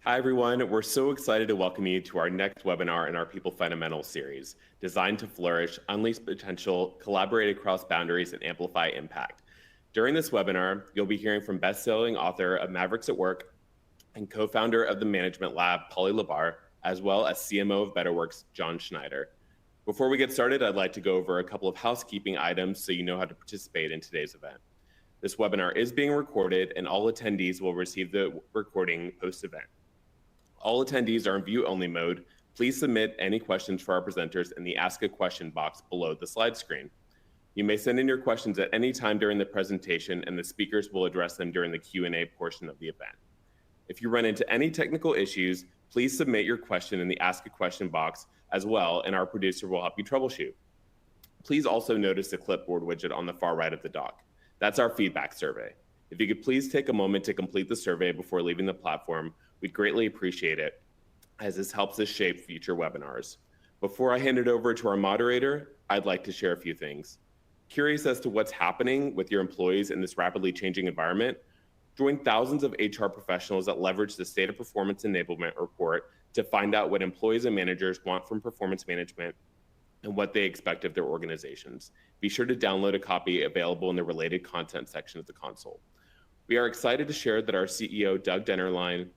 Hi, everyone. We're so excited to welcome you to our next webinar in our People Fundamentals series, designed to flourish, unleash potential, collaborate across boundaries, and amplify impact. During this webinar, you'll be hearing from best-selling author of Mavericks at Work and co-founder of the Management Lab, Polly Labarre, as well as CMO of Betterworks, John Schneider. Before we get started, I'd like to go over a couple of housekeeping items so you know how to participate in today's event. This webinar is being recorded, and all attendees will receive the recording post-event. All attendees are in view-only mode. Please submit any questions for our presenters in the Ask a Question box below the slide screen. You may send in your questions at any time during the presentation, and the speakers will address them during the Q&A portion of the event. If you run into any technical issues, please submit your question in the Ask a Question box as well, and our producer will help you troubleshoot. Please also notice the clipboard widget on the far right of the dock. That's our feedback survey. If you could please take a moment to complete the survey before leaving the platform, we'd greatly appreciate it, as this helps us shape future webinars. Before I hand it over to our moderator, I'd like to share a few things. Curious as to what's happening with your employees in this rapidly changing environment? Join thousands of HR professionals that leverage the State of Performance Enablement report to find out what employees and managers want from performance management and what they expect of their organizations. Be sure to download a copy available in the related content section of the console. We are excited to share that our CEO, Doug Dennerlein,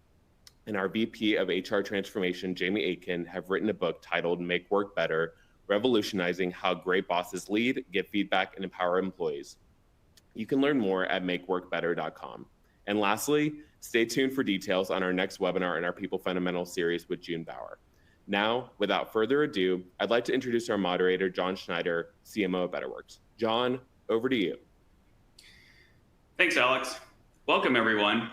and our VP of HR Transformation, Jamie Aitken, have written a book titled Make Work Better, Revolutionizing How Great Bosses Lead, Give Feedback, and Empower Employees. You can learn more at makeworkbetter.com. And lastly, stay tuned for details on our next webinar in our People Fundamentals series with June Bauer. Now, without further ado, I'd like to introduce our moderator, John Schneider, CMO of Betterworks. John, over to you. Thanks, Alex. Welcome, everyone.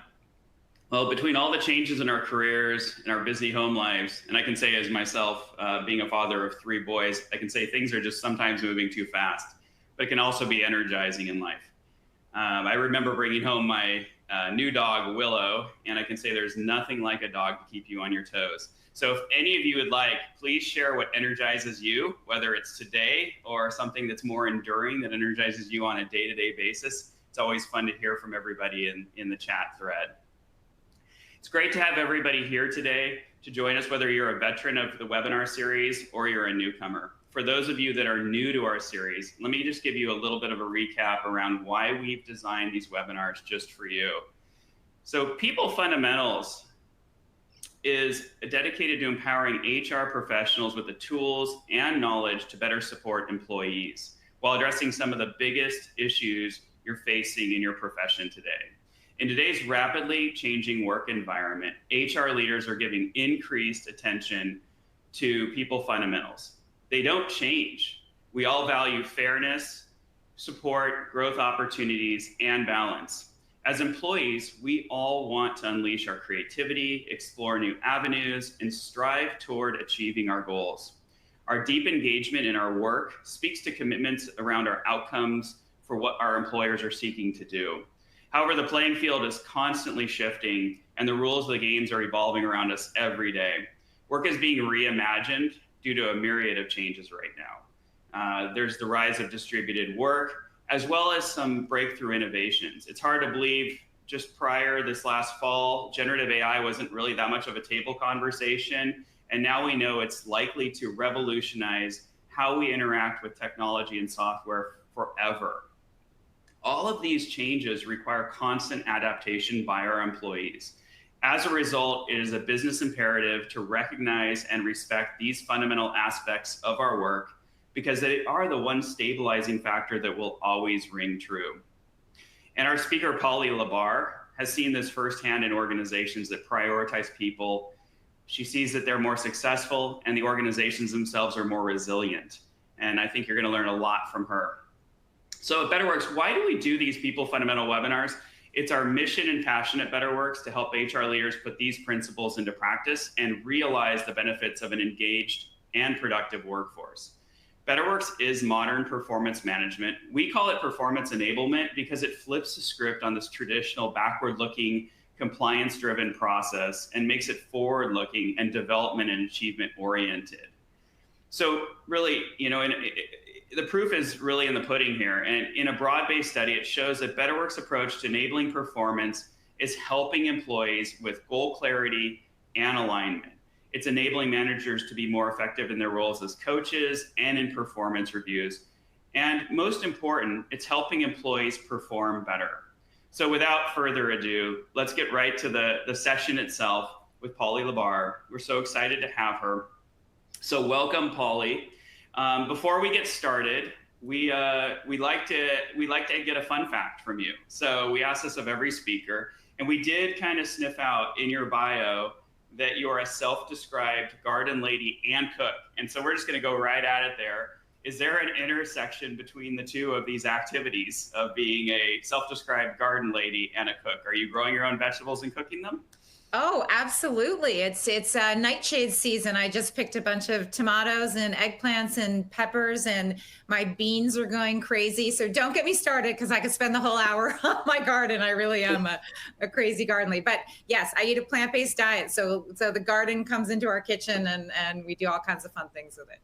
Well, between all the changes in our careers and our busy home lives, and I can say as myself, being a father of 3 boys, I can say things are just sometimes moving too fast, but it can also be energizing in life. I remember bringing home my new dog, Willow, and I can say there's nothing like a dog to keep you on your toes. So if any of you would like, please share what energizes you, whether it's today or something that's more enduring that energizes you on a day-to-day basis. It's always fun to hear from everybody in the chat thread. It's great to have everybody here today to join us, whether you're a veteran of the webinar series or you're a newcomer. For those of you that are new to our series, let me just give you a little bit of a recap around why we've designed these webinars just for you. So People Fundamentals is dedicated to empowering HR professionals with the tools and knowledge to better support employees while addressing some of the biggest issues you're facing in your profession today. In today's rapidly changing work environment, HR leaders are giving increased attention to people fundamentals. They don't change. We all value fairness, support, growth opportunities, and balance. As employees, we all want to unleash our creativity, explore new avenues, and strive toward achieving our goals. Our deep engagement in our work speaks to commitments around our outcomes for what our employers are seeking to do. However, the playing field is constantly shifting, and the rules of the games are evolving around us every day. Work is being reimagined due to a myriad of changes right now. There's the rise of distributed work, as well as some breakthrough innovations. It's hard to believe just prior this last fall, generative AI wasn't really that much of a table conversation, and now we know it's likely to revolutionize how we interact with technology and software forever. All of these changes require constant adaptation by our employees. As a result, it is a business imperative to recognize and respect these fundamental aspects of our work because they are the one stabilizing factor that will always ring true. And our speaker, Polly Labarre, has seen this firsthand in organizations that prioritize people. She sees that they're more successful and the organizations themselves are more resilient. And I think you're going to learn a lot from her. So at Betterworks, why do we do these people fundamental webinars? It's our mission and passion at Betterworks to help HR leaders put these principles into practice and realize the benefits of an engaged and productive workforce. Betterworks is modern performance management. We call it performance enablement because it flips the script on this traditional backward-looking, compliance-driven process and makes it forward-looking and development and achievement-oriented. So really, the proof is really in the pudding here. And in a broad-based study, it shows that Betterworks' approach to enabling performance is helping employees with goal clarity, and alignment. It's enabling managers to be more effective in their roles as coaches and in performance reviews. And most important, it's helping employees perform better. So without further ado, let's get right to the session itself with Polly Labarre. We're so excited to have her. So welcome, Polly. Before we get started, we like to get a fun fact from you. So we ask this of every speaker, and we did kind of sniff out in your bio that you're a self-described garden lady and cook. And so we're just going to go right at it there. Is there an intersection between the two of these activities of being a self-described garden lady and a cook? Are you growing your own vegetables and cooking them? Oh, absolutely. It's nightshade season. I just picked a bunch of tomatoes and eggplants and peppers, and my beans are going crazy. So don't get me started, because I could spend the whole hour on my garden. I really am a crazy garden lady. But yes, I eat a plant-based diet. So the garden comes into our kitchen, and we do all kinds of fun things with it.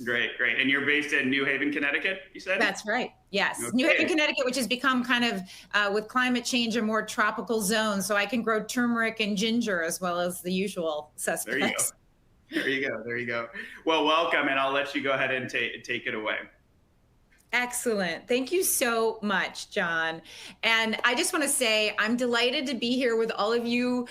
Great. And you're based in New Haven, Connecticut, you said? That's right. Yes. Okay. New Haven, Connecticut, which has become kind of, with climate change, a more tropical zone. So I can grow turmeric and ginger as well as the usual suspects. There you go. Well, welcome, and I'll let you go ahead and take it away. Excellent. Thank you so much, John. And I just want to say I'm delighted to be here with all of you.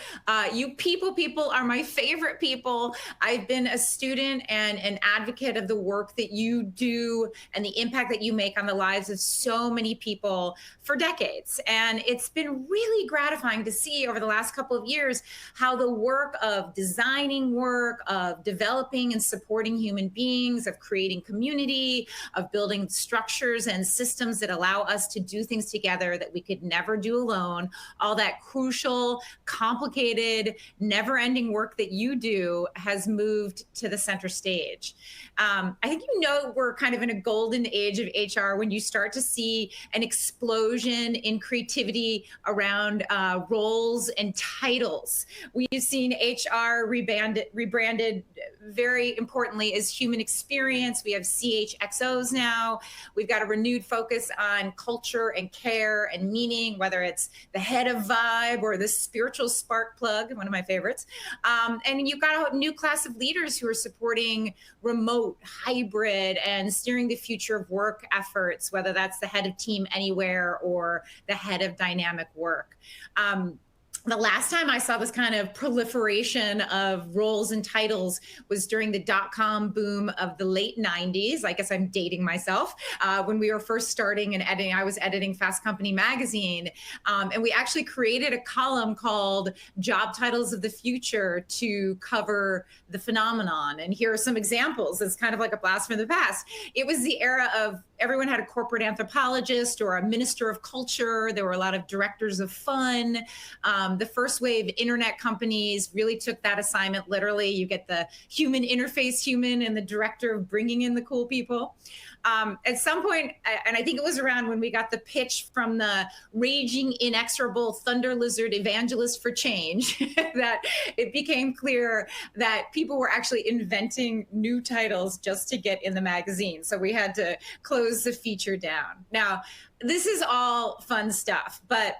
You people are my favorite people. I've been a student and an advocate of the work that you do and the impact that you make on the lives of so many people for decades. And it's been really gratifying to see over the last couple of years how the work of designing work, of developing and supporting human beings, of creating community, of building structures and systems that allow us to do things together that we could never do alone, all that crucial, complicated, never-ending work that you do has moved to the center stage. I think we're kind of in a golden age of HR when you start to see an explosion in creativity around roles and titles. We've seen HR rebranded very importantly as human experience. We have CHXOs now. We've got a renewed focus on culture and care and meaning, whether it's the head of vibe or the spiritual spark plug, one of my favorites. And you've got a new class of leaders who are supporting remote, hybrid, and steering the future of work efforts, whether that's the head of Team Anywhere or the head of dynamic work. The last time I saw this kind of proliferation of roles and titles was during the dot-com boom of the late 90s. I guess I'm dating myself. When we were first starting and editing, I was editing Fast Company magazine. And we actually created a column called Job Titles of the Future to cover the phenomenon. And here are some examples. It's kind of like a blast from the past. It was the era of everyone had a corporate anthropologist or a minister of culture. There were a lot of directors of fun. The first wave internet companies really took that assignment literally. You get the human interface human and the director of bringing in the cool people. At some point, and I think it was around when we got the pitch from the raging, inexorable thunder lizard evangelist for change, that it became clear that people were actually inventing new titles just to get in the magazine. So we had to close the feature down. Now, this is all fun stuff, but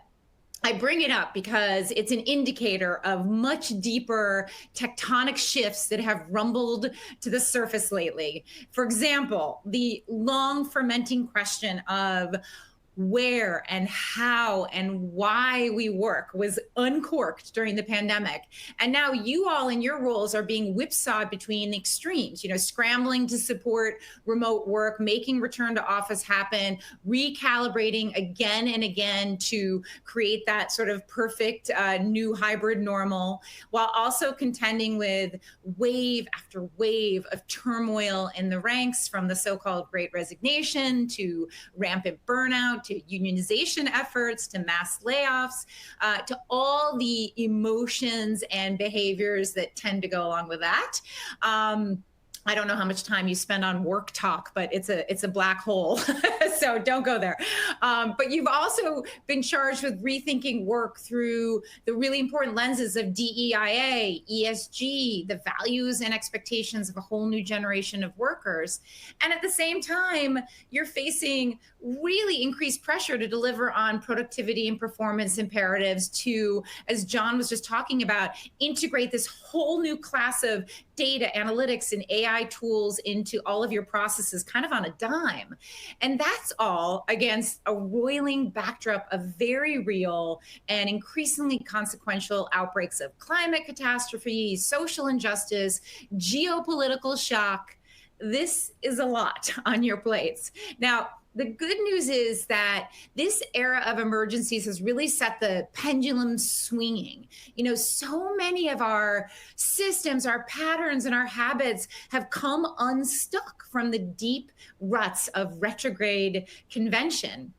I bring it up because it's an indicator of much deeper tectonic shifts that have rumbled to the surface lately. For example, the long fermenting question of where and how and why we work was uncorked during the pandemic. And now you all in your roles are being whipsawed between the extremes, scrambling to support remote work, making return to office happen, recalibrating again and again to create that sort of perfect new hybrid normal, while also contending with wave after wave of turmoil in the ranks, from the so-called Great Resignation to rampant burnout, to unionization efforts, to mass layoffs, to all the emotions and behaviors that tend to go along with that. I don't know how much time you spend on work talk, but it's a black hole. So don't go there. But you've also been charged with rethinking work through the really important lenses of DEIA, ESG, the values and expectations of a whole new generation of workers. And at the same time, you're facing really increased pressure to deliver on productivity and performance imperatives to, as John was just talking about, integrate this whole new class of data analytics and AI tools into all of your processes kind of on a dime. And that's all against a roiling backdrop of very real and increasingly consequential outbreaks of climate catastrophe, social injustice, geopolitical shock. This is a lot on your plates. Now, the good news is that this era of emergencies has really set the pendulum swinging. You know, so many of our systems, our patterns, and our habits have come unstuck from the deep ruts of retrograde convention.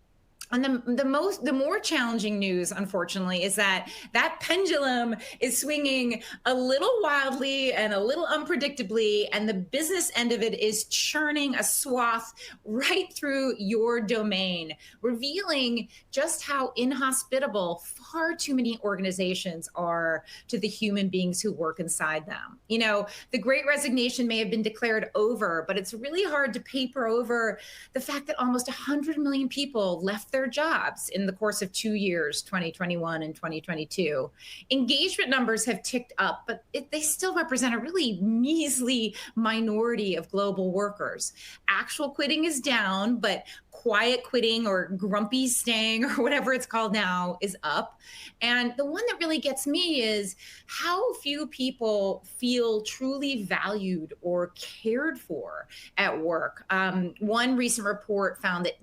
And the more challenging news, unfortunately, is that pendulum is swinging a little wildly and a little unpredictably, and the business end of it is churning a swath right through your domain, revealing just how inhospitable far too many organizations are to the human beings who work inside them. You know, the Great Resignation may have been declared over, but it's really hard to paper over the fact that almost 100 million people left their jobs in the course of 2 years, 2021 and 2022. Engagement numbers have ticked up, but they still represent a really measly minority of global workers. Actual quitting is down, but quiet quitting or grumpy staying or whatever it's called now is up. And the one that really gets me is how few people feel truly valued or cared for at work. One recent report found that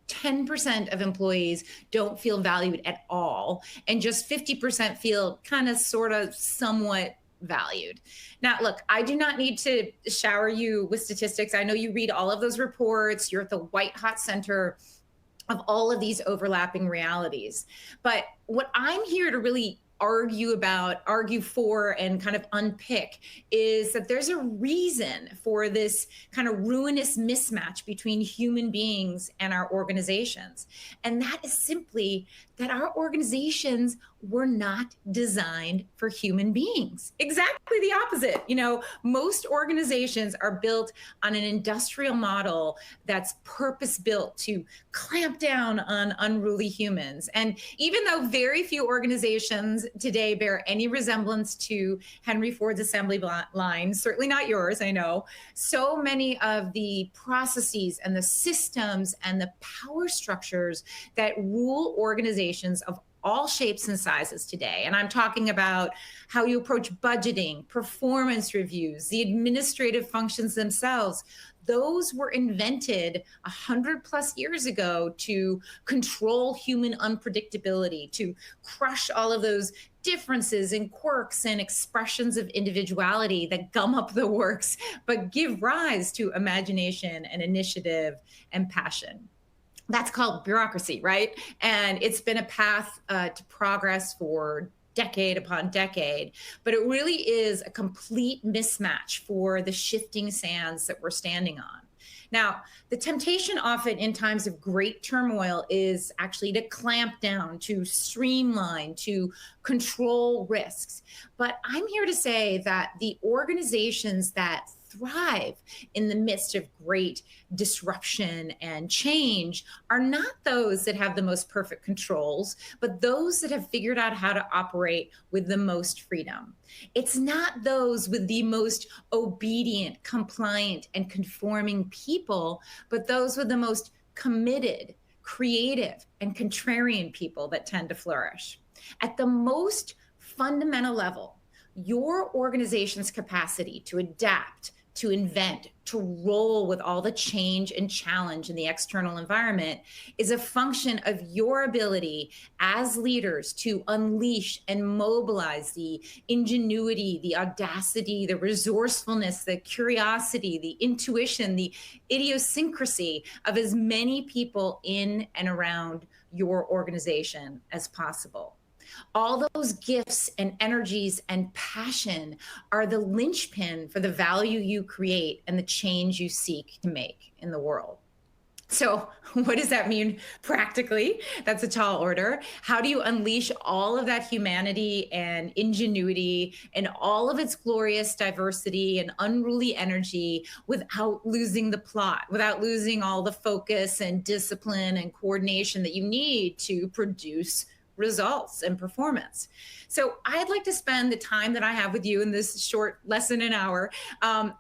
10% of employees don't feel valued at all, and just 50% feel kind of, sort of, somewhat valued. Now, look, I do not need to shower you with statistics. I know you read all of those reports. You're at the white hot center of all of these overlapping realities. But what I'm here to really argue for, and kind of unpick is that there's a reason for this kind of ruinous mismatch between human beings and our organizations. And that is simply that our organizations were not designed for human beings. Exactly the opposite. You know, most organizations are built on an industrial model that's purpose-built to clamp down on unruly humans. And even though very few organizations today bear any resemblance to Henry Ford's assembly line, certainly not yours, I know, so many of the processes and the systems and the power structures that rule organizations of all shapes and sizes today. And I'm talking about how you approach budgeting, performance reviews, the administrative functions themselves. Those were invented 100+ years ago to control human unpredictability, to crush all of those differences and quirks and expressions of individuality that gum up the works, but give rise to imagination and initiative and passion. That's called bureaucracy, right? And it's been a path to progress for decade upon decade, but it really is a complete mismatch for the shifting sands that we're standing on. Now, the temptation often in times of great turmoil is actually to clamp down, to streamline, to control risks. But I'm here to say that the organizations that thrive in the midst of great disruption and change are not those that have the most perfect controls, but those that have figured out how to operate with the most freedom. It's not those with the most obedient, compliant, and conforming people, but those with the most committed, creative, and contrarian people that tend to flourish. At the most fundamental level, your organization's capacity to adapt, to invent, to roll with all the change and challenge in the external environment is a function of your ability as leaders to unleash and mobilize the ingenuity, the audacity, the resourcefulness, the curiosity, the intuition, the idiosyncrasy of as many people in and around your organization as possible. All those gifts and energies and passion are the linchpin for the value you create and the change you seek to make in the world. So what does that mean practically? That's a tall order. How do you unleash all of that humanity and ingenuity and all of its glorious diversity and unruly energy without losing the plot, without losing all the focus and discipline and coordination that you need to produce results and performance? So I'd like to spend the time that I have with you in this short less than an hour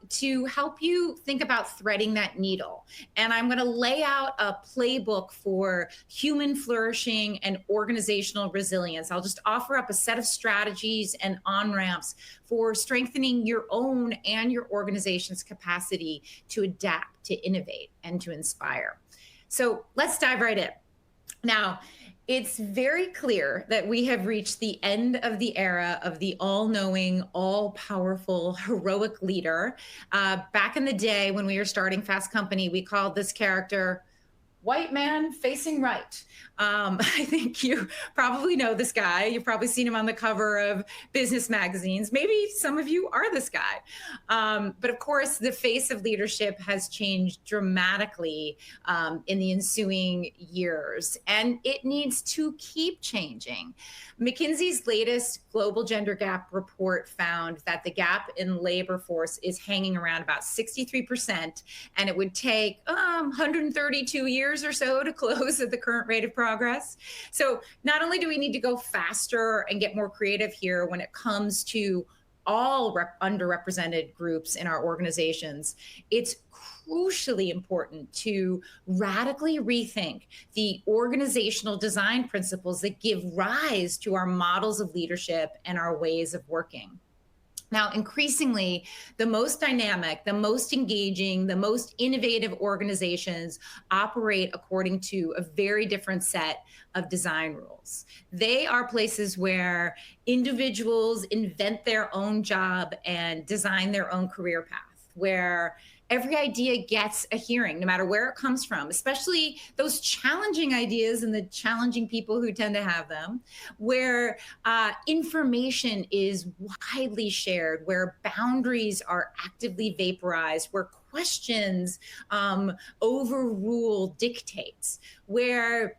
to help you think about threading that needle. And I'm going to lay out a playbook for human flourishing and organizational resilience. I'll just offer up a set of strategies and on-ramps for strengthening your own and your organization's capacity to adapt, to innovate, and to inspire. So let's dive right in. Now, it's very clear that we have reached the end of the era of the all-knowing, all-powerful, heroic leader. Back in the day when we were starting Fast Company, we called this character white man facing right. I think you probably know this guy. You've probably seen him on the cover of business magazines. Maybe some of you are this guy. But of course, the face of leadership has changed dramatically in the ensuing years, and it needs to keep changing. McKinsey's latest global gender gap report found that the gap in labor force is hanging around about 63%, and it would take 132 years or so to close at the current rate of progress. So not only do we need to go faster and get more creative here when it comes to all underrepresented groups in our organizations, it's crucially important to radically rethink the organizational design principles that give rise to our models of leadership and our ways of working. Now, increasingly, the most dynamic, the most engaging, the most innovative organizations operate according to a very different set of design rules. They are places where individuals invent their own job and design their own career path, where every idea gets a hearing, no matter where it comes from, especially those challenging ideas and the challenging people who tend to have them, where information is widely shared, where boundaries are actively vaporized, where questions overrule dictates, where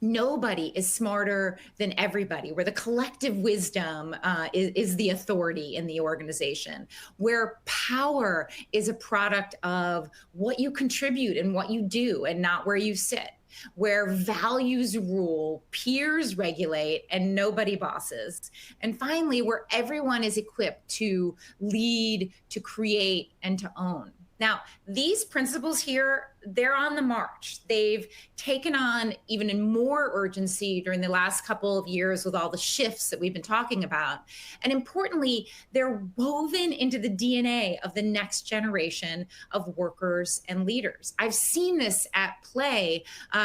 nobody is smarter than everybody, where the collective wisdom is the authority in the organization, where power is a product of what you contribute and what you do and not where you sit, where values rule, peers regulate, and nobody bosses. And finally, where everyone is equipped to lead, to create, and to own. Now, these principles here, they're on the march. They've taken on even in more urgency during the last couple of years with all the shifts that we've been talking about. And importantly, they're woven into the DNA of the next generation of workers and leaders. I've seen this at play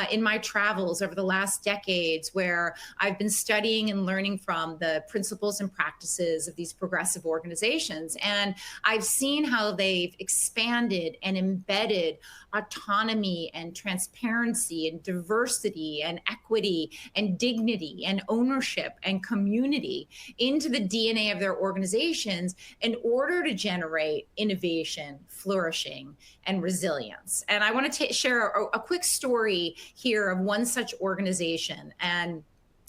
in my travels over the last decades, where I've been studying and learning from the principles and practices of these progressive organizations. And I've seen how they've expanded and embedded autonomy and transparency and diversity and equity and dignity and ownership and community into the DNA of their organizations in order to generate innovation, flourishing, and resilience. And I want to share a quick story here of one such organization. And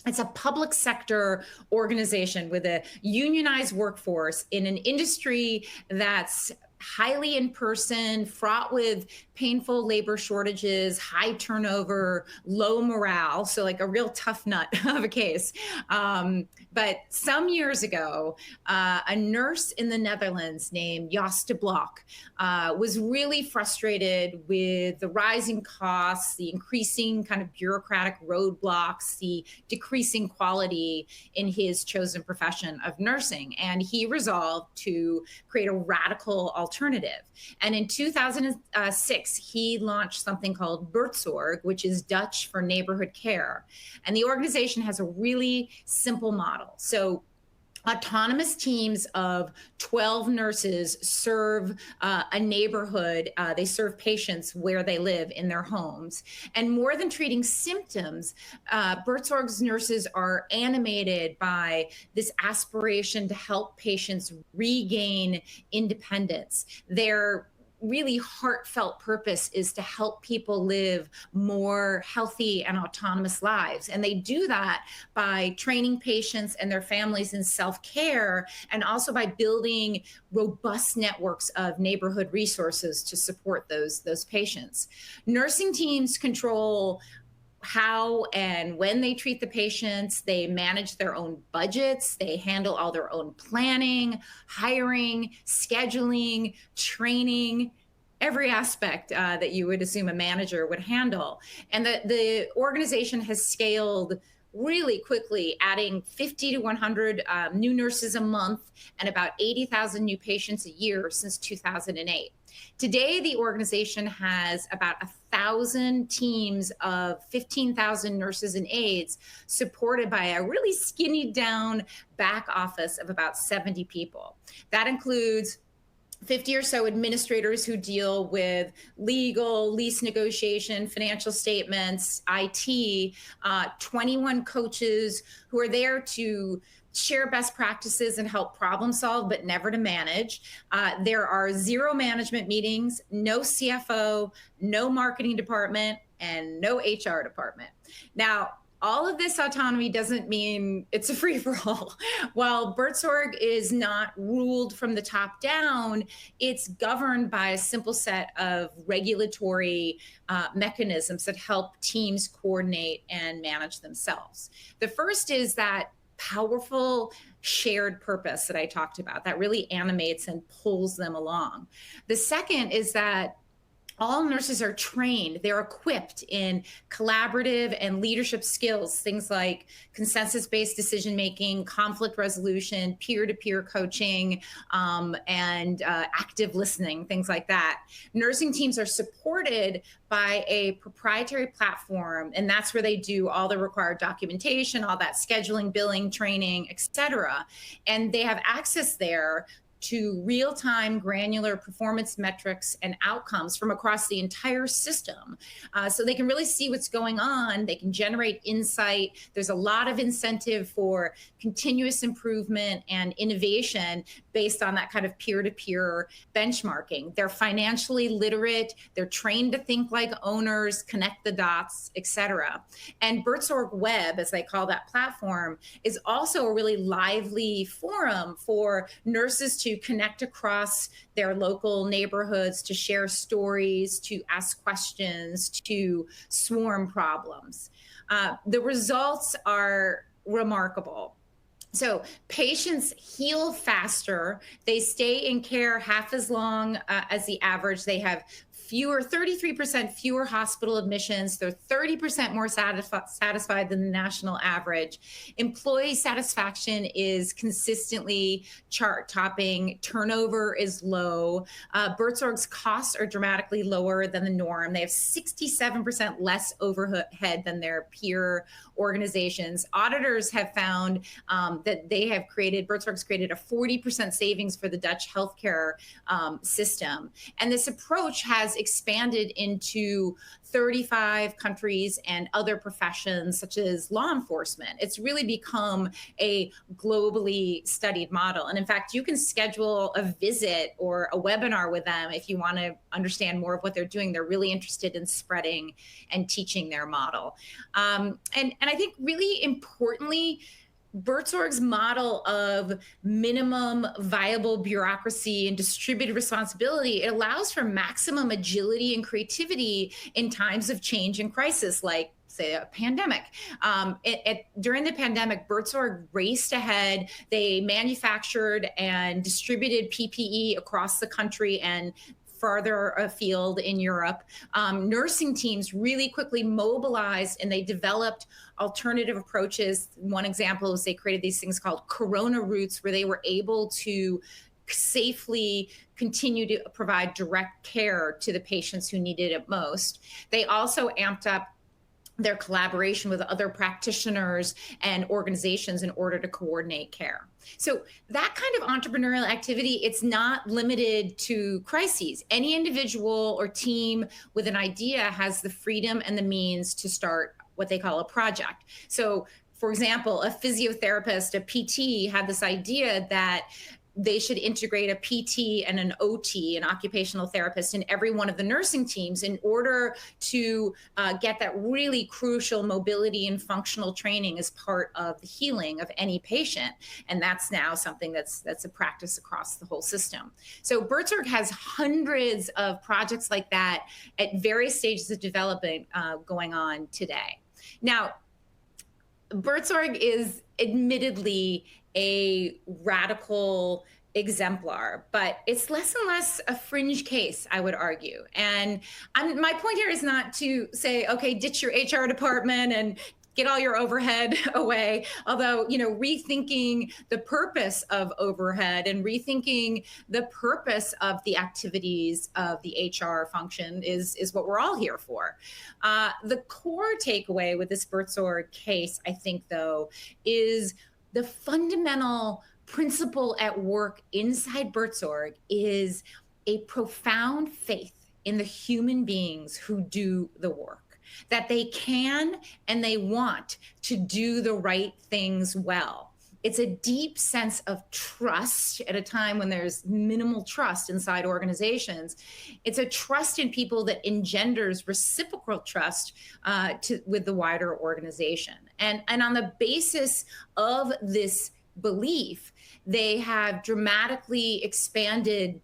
it's a public sector organization with a unionized workforce in an industry that's highly in person, fraught with painful labor shortages, high turnover, low morale. So like a real tough nut of a case. But some years ago, a nurse in the Netherlands named Jos de Blok was really frustrated with the rising costs, the increasing kind of bureaucratic roadblocks, the decreasing quality in his chosen profession of nursing. And he resolved to create a radical alternative. And in 2006, he launched something called Buurtzorg, which is Dutch for neighborhood care. And the organization has a really simple model. So Autonomous teams of 12 nurses serve a neighborhood. They serve patients where they live in their homes. And more than treating symptoms, Bertzorg's nurses are animated by this aspiration to help patients regain independence. They're really heartfelt purpose is to help people live more healthy and autonomous lives. And they do that by training patients and their families in self-care, and also by building robust networks of neighborhood resources to support those patients. Nursing teams control how and when they treat the patients. They manage their own budgets. They handle all their own planning, hiring, scheduling, training, every aspect that you would assume a manager would handle. And the organization has scaled really quickly, adding 50 to 100 new nurses a month and about 80,000 new patients a year since 2008. Today, the organization has about 1,000 teams of 15,000 nurses and aides, supported by a really skinny down back office of about 70 people. That includes 50 or so administrators who deal with legal, lease negotiation, financial statements, IT, 21 coaches who are there to share best practices and help problem solve, but never to manage. There are 0 management meetings, no CFO, no marketing department, and no HR department. Now, all of this autonomy doesn't mean it's a free-for-all. While Bertzorg is not ruled from the top down, it's governed by a simple set of regulatory mechanisms that help teams coordinate and manage themselves. The first is that powerful shared purpose that I talked about that really animates and pulls them along. The second is that all nurses are trained. They're equipped in collaborative and leadership skills, things like consensus-based decision-making, conflict resolution, peer-to-peer coaching, and active listening, things like that. Nursing teams are supported by a proprietary platform, and that's where they do all the required documentation, all that scheduling, billing, training, et cetera. And they have access there to real-time granular performance metrics and outcomes from across the entire system. So they can really see what's going on. They can generate insight. There's a lot of incentive for continuous improvement and innovation based on that kind of peer-to-peer benchmarking. They're financially literate. They're trained to think like owners, connect the dots, et cetera. And Bertzorg Web, as they call that platform, is also a really lively forum for nurses to connect across their local neighborhoods, to share stories, to ask questions, to swarm problems. The results are remarkable. So patients heal faster. They stay in care half as long as the average. They have 33% fewer hospital admissions. They're 30% more satisfied than the national average. Employee satisfaction is consistently chart-topping. Turnover is low. Bertzorg's costs are dramatically lower than the norm. They have 67% less overhead than their peer organizations. Auditors have found that Bertzorg's created a 40% savings for the Dutch healthcare system. And this approach has expanded into 35 countries and other professions such as law enforcement. It's really become a globally studied model. And in fact, you can schedule a visit or a webinar with them if you want to understand more of what they're doing. They're really interested in spreading and teaching their model. And I think really importantly, Bertzorg's model of minimum viable bureaucracy and distributed responsibility, it allows for maximum agility and creativity in times of change and crisis, like say a pandemic. During the pandemic, Bertzorg raced ahead. They manufactured and distributed PPE across the country and farther afield in Europe. Nursing teams really quickly mobilized and they developed alternative approaches. One example is they created these things called corona routes, where they were able to safely continue to provide direct care to the patients who needed it most. They also amped up their collaboration with other practitioners and organizations in order to coordinate care. So that kind of entrepreneurial activity, it's not limited to crises. Any individual or team with an idea has the freedom and the means to start what they call a project. So for example, a physiotherapist, a PT, had this idea that they should integrate a PT and an OT, an occupational therapist, in every one of the nursing teams in order to get that really crucial mobility and functional training as part of the healing of any patient. And that's now something that's a practice across the whole system. So Betterworks has hundreds of projects like that at various stages of development going on today. Now, Betterworks is admittedly a radical exemplar, but it's less and less a fringe case, I would argue. And my point here is not to say, okay, ditch your HR department and get all your overhead away. Although, rethinking the purpose of overhead and rethinking the purpose of the activities of the HR function is what we're all here for. The core takeaway with this Betterworks case, I think, though, is the fundamental principle at work inside Betterworks is a profound faith in the human beings who do the work, that they can and they want to do the right things well. It's a deep sense of trust at a time when there's minimal trust inside organizations. It's a trust in people that engenders reciprocal trust with the wider organization. And on the basis of this belief, they have dramatically expanded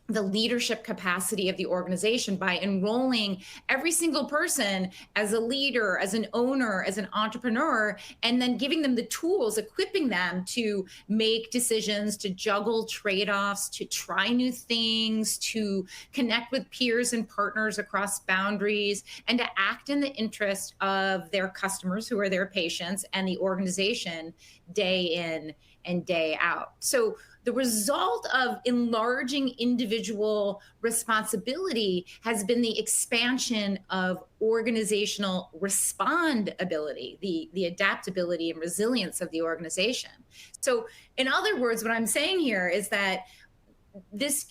the leadership capacity of the organization by enrolling every single person as a leader, as an owner, as an entrepreneur, and then giving them the tools, equipping them to make decisions, to juggle trade-offs, to try new things, to connect with peers and partners across boundaries, and to act in the interest of their customers, who are their patients, and the organization day in and day out. So the result of enlarging individual responsibility has been the expansion of organizational respondability, the adaptability and resilience of the organization. So in other words, what I'm saying here is that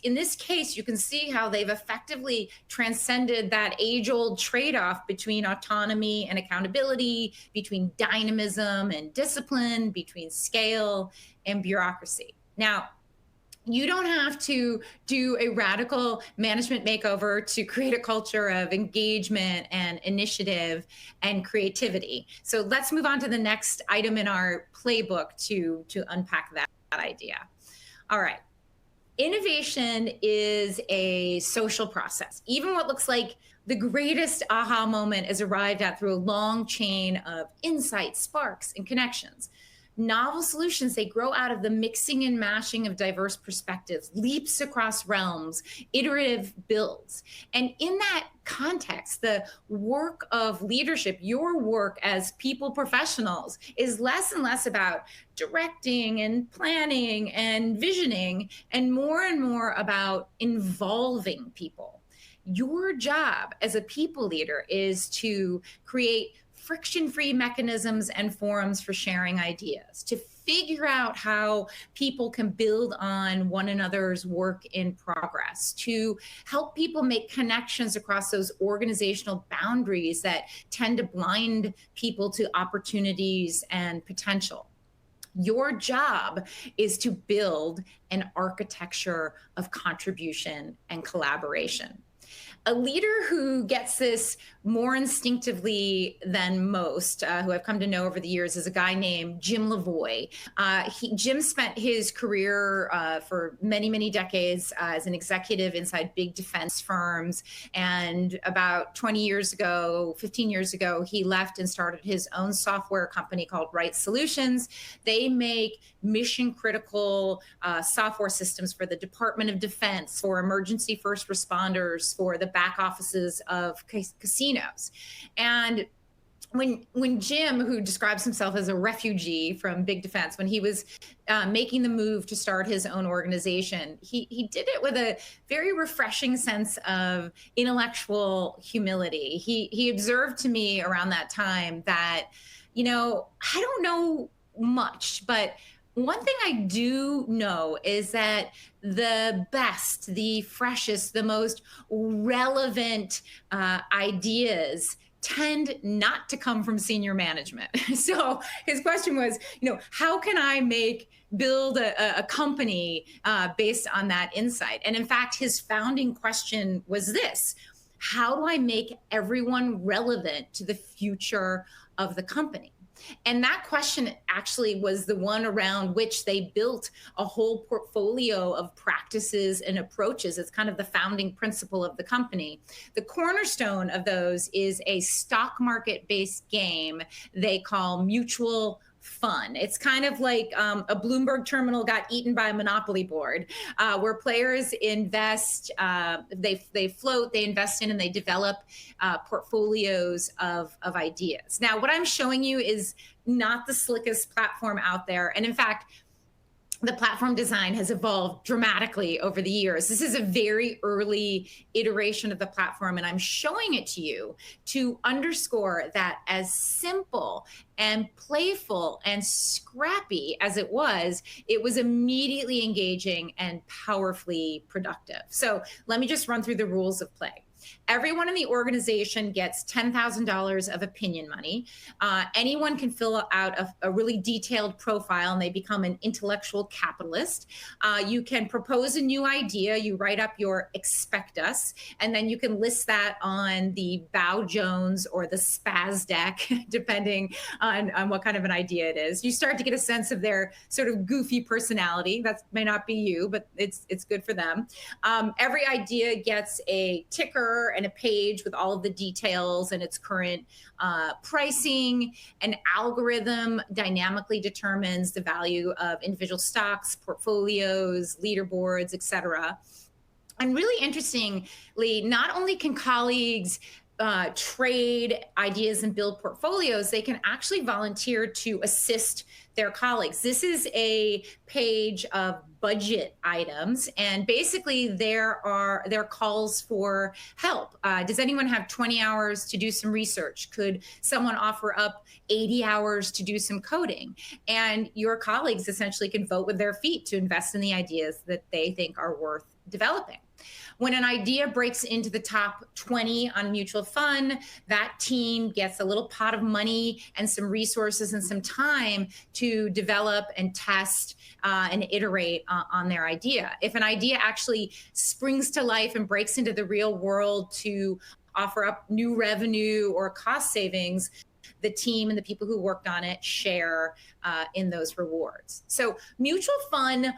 in this case, you can see how they've effectively transcended that age-old trade-off between autonomy and accountability, between dynamism and discipline, between scale and bureaucracy. Now, you don't have to do a radical management makeover to create a culture of engagement and initiative and creativity. So let's move on to the next item in our playbook to unpack that idea. All right. Innovation is a social process. Even what looks like the greatest aha moment is arrived at through a long chain of insights, sparks, and connections. Novel solutions, they grow out of the mixing and mashing of diverse perspectives, leaps across realms, iterative builds. And in that context, the work of leadership, your work as people professionals, is less and less about directing and planning and visioning, and more about involving people. Your job as a people leader is to create friction-free mechanisms and forums for sharing ideas, to figure out how people can build on one another's work in progress, to help people make connections across those organizational boundaries that tend to blind people to opportunities and potential. Your job is to build an architecture of contribution and collaboration. A leader who gets this more instinctively than most, who I've come to know over the years, is a guy named Jim Lavoie. Jim spent his career for many, many decades as an executive inside big defense firms. And about 15 years ago, he left and started his own software company called Right Solutions. They make mission critical software systems for the Department of Defense, for emergency first responders, for the back offices of casinos. And when Jim, who describes himself as a refugee from big defense, when he was making the move to start his own organization, he did it with a very refreshing sense of intellectual humility. He observed to me around that time that, I don't know much, but one thing I do know is that the best, the freshest, the most relevant ideas tend not to come from senior management. So his question was, how can I build a company based on that insight? And in fact, his founding question was this: how do I make everyone relevant to the future of the company? And that question actually was the one around which they built a whole portfolio of practices and approaches. It's kind of the founding principle of the company. The cornerstone of those is a stock market-based game they call mutual fun. It's kind of like a Bloomberg terminal got eaten by a Monopoly board, where players invest, they float, they invest in, and they develop portfolios of ideas. Now, what I'm showing you is not the slickest platform out there. And in fact, the platform design has evolved dramatically over the years. This is a very early iteration of the platform, and I'm showing it to you to underscore that as simple and playful and scrappy as it was immediately engaging and powerfully productive. So let me just run through the rules of play. Everyone in the organization gets $10,000 of opinion money. Anyone can fill out a really detailed profile and they become an intellectual capitalist. You can propose a new idea. You write up your expect us, and then you can list that on the Bow Jones or the Spaz deck, depending on what kind of an idea it is. You start to get a sense of their sort of goofy personality. That may not be you, but it's good for them. Every idea gets a ticker and a page with all of the details and its current pricing. An algorithm dynamically determines the value of individual stocks, portfolios, leaderboards, etc. And really interestingly, not only can colleagues trade ideas and build portfolios, they can actually volunteer to assist their colleagues. This is a page of budget items, and basically there are calls for help. Does anyone have 20 hours to do some research? Could someone offer up 80 hours to do some coding? And your colleagues essentially can vote with their feet to invest in the ideas that they think are worth developing. When an idea breaks into the top 20 on mutual fund, that team gets a little pot of money and some resources and some time to develop and test and iterate on their idea. If an idea actually springs to life and breaks into the real world to offer up new revenue or cost savings, the team and the people who worked on it share in those rewards. So mutual fund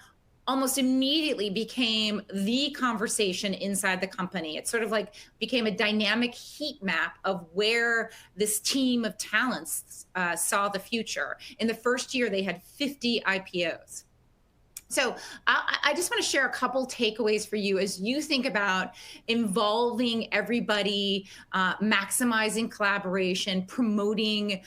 almost immediately became the conversation inside the company. It sort of like became a dynamic heat map of where this team of talents saw the future. In the first year, they had 50 IPOs. So I just want to share a couple takeaways for you as you think about involving everybody, maximizing collaboration, promoting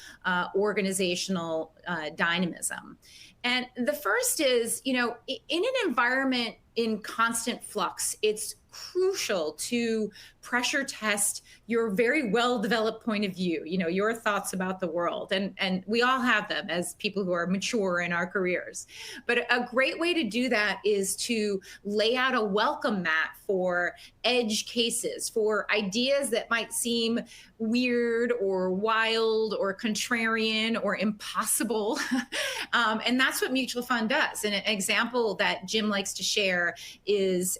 organizational dynamism. And the first is, in an environment in constant flux, it's crucial to pressure test your very well-developed point of view, your thoughts about the world. And we all have them as people who are mature in our careers. But a great way to do that is to lay out a welcome mat for edge cases, for ideas that might seem weird or wild or contrarian or impossible. And that's what mutual fund does. And an example that Jim likes to share is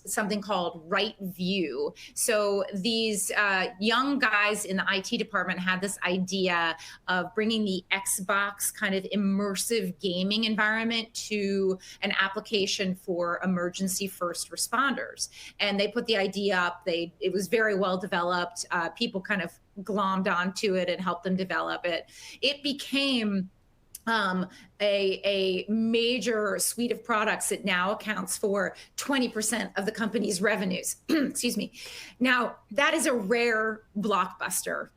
something called Right View. So these young guys in the IT department had this idea of bringing the Xbox kind of immersive gaming environment to an application for emergency first responders. And they put the idea up. It was very well developed. People kind of glommed onto it and helped them develop it. It became a major suite of products that now accounts for 20% of the company's revenues. Excuse me. Now, that is a rare blockbuster,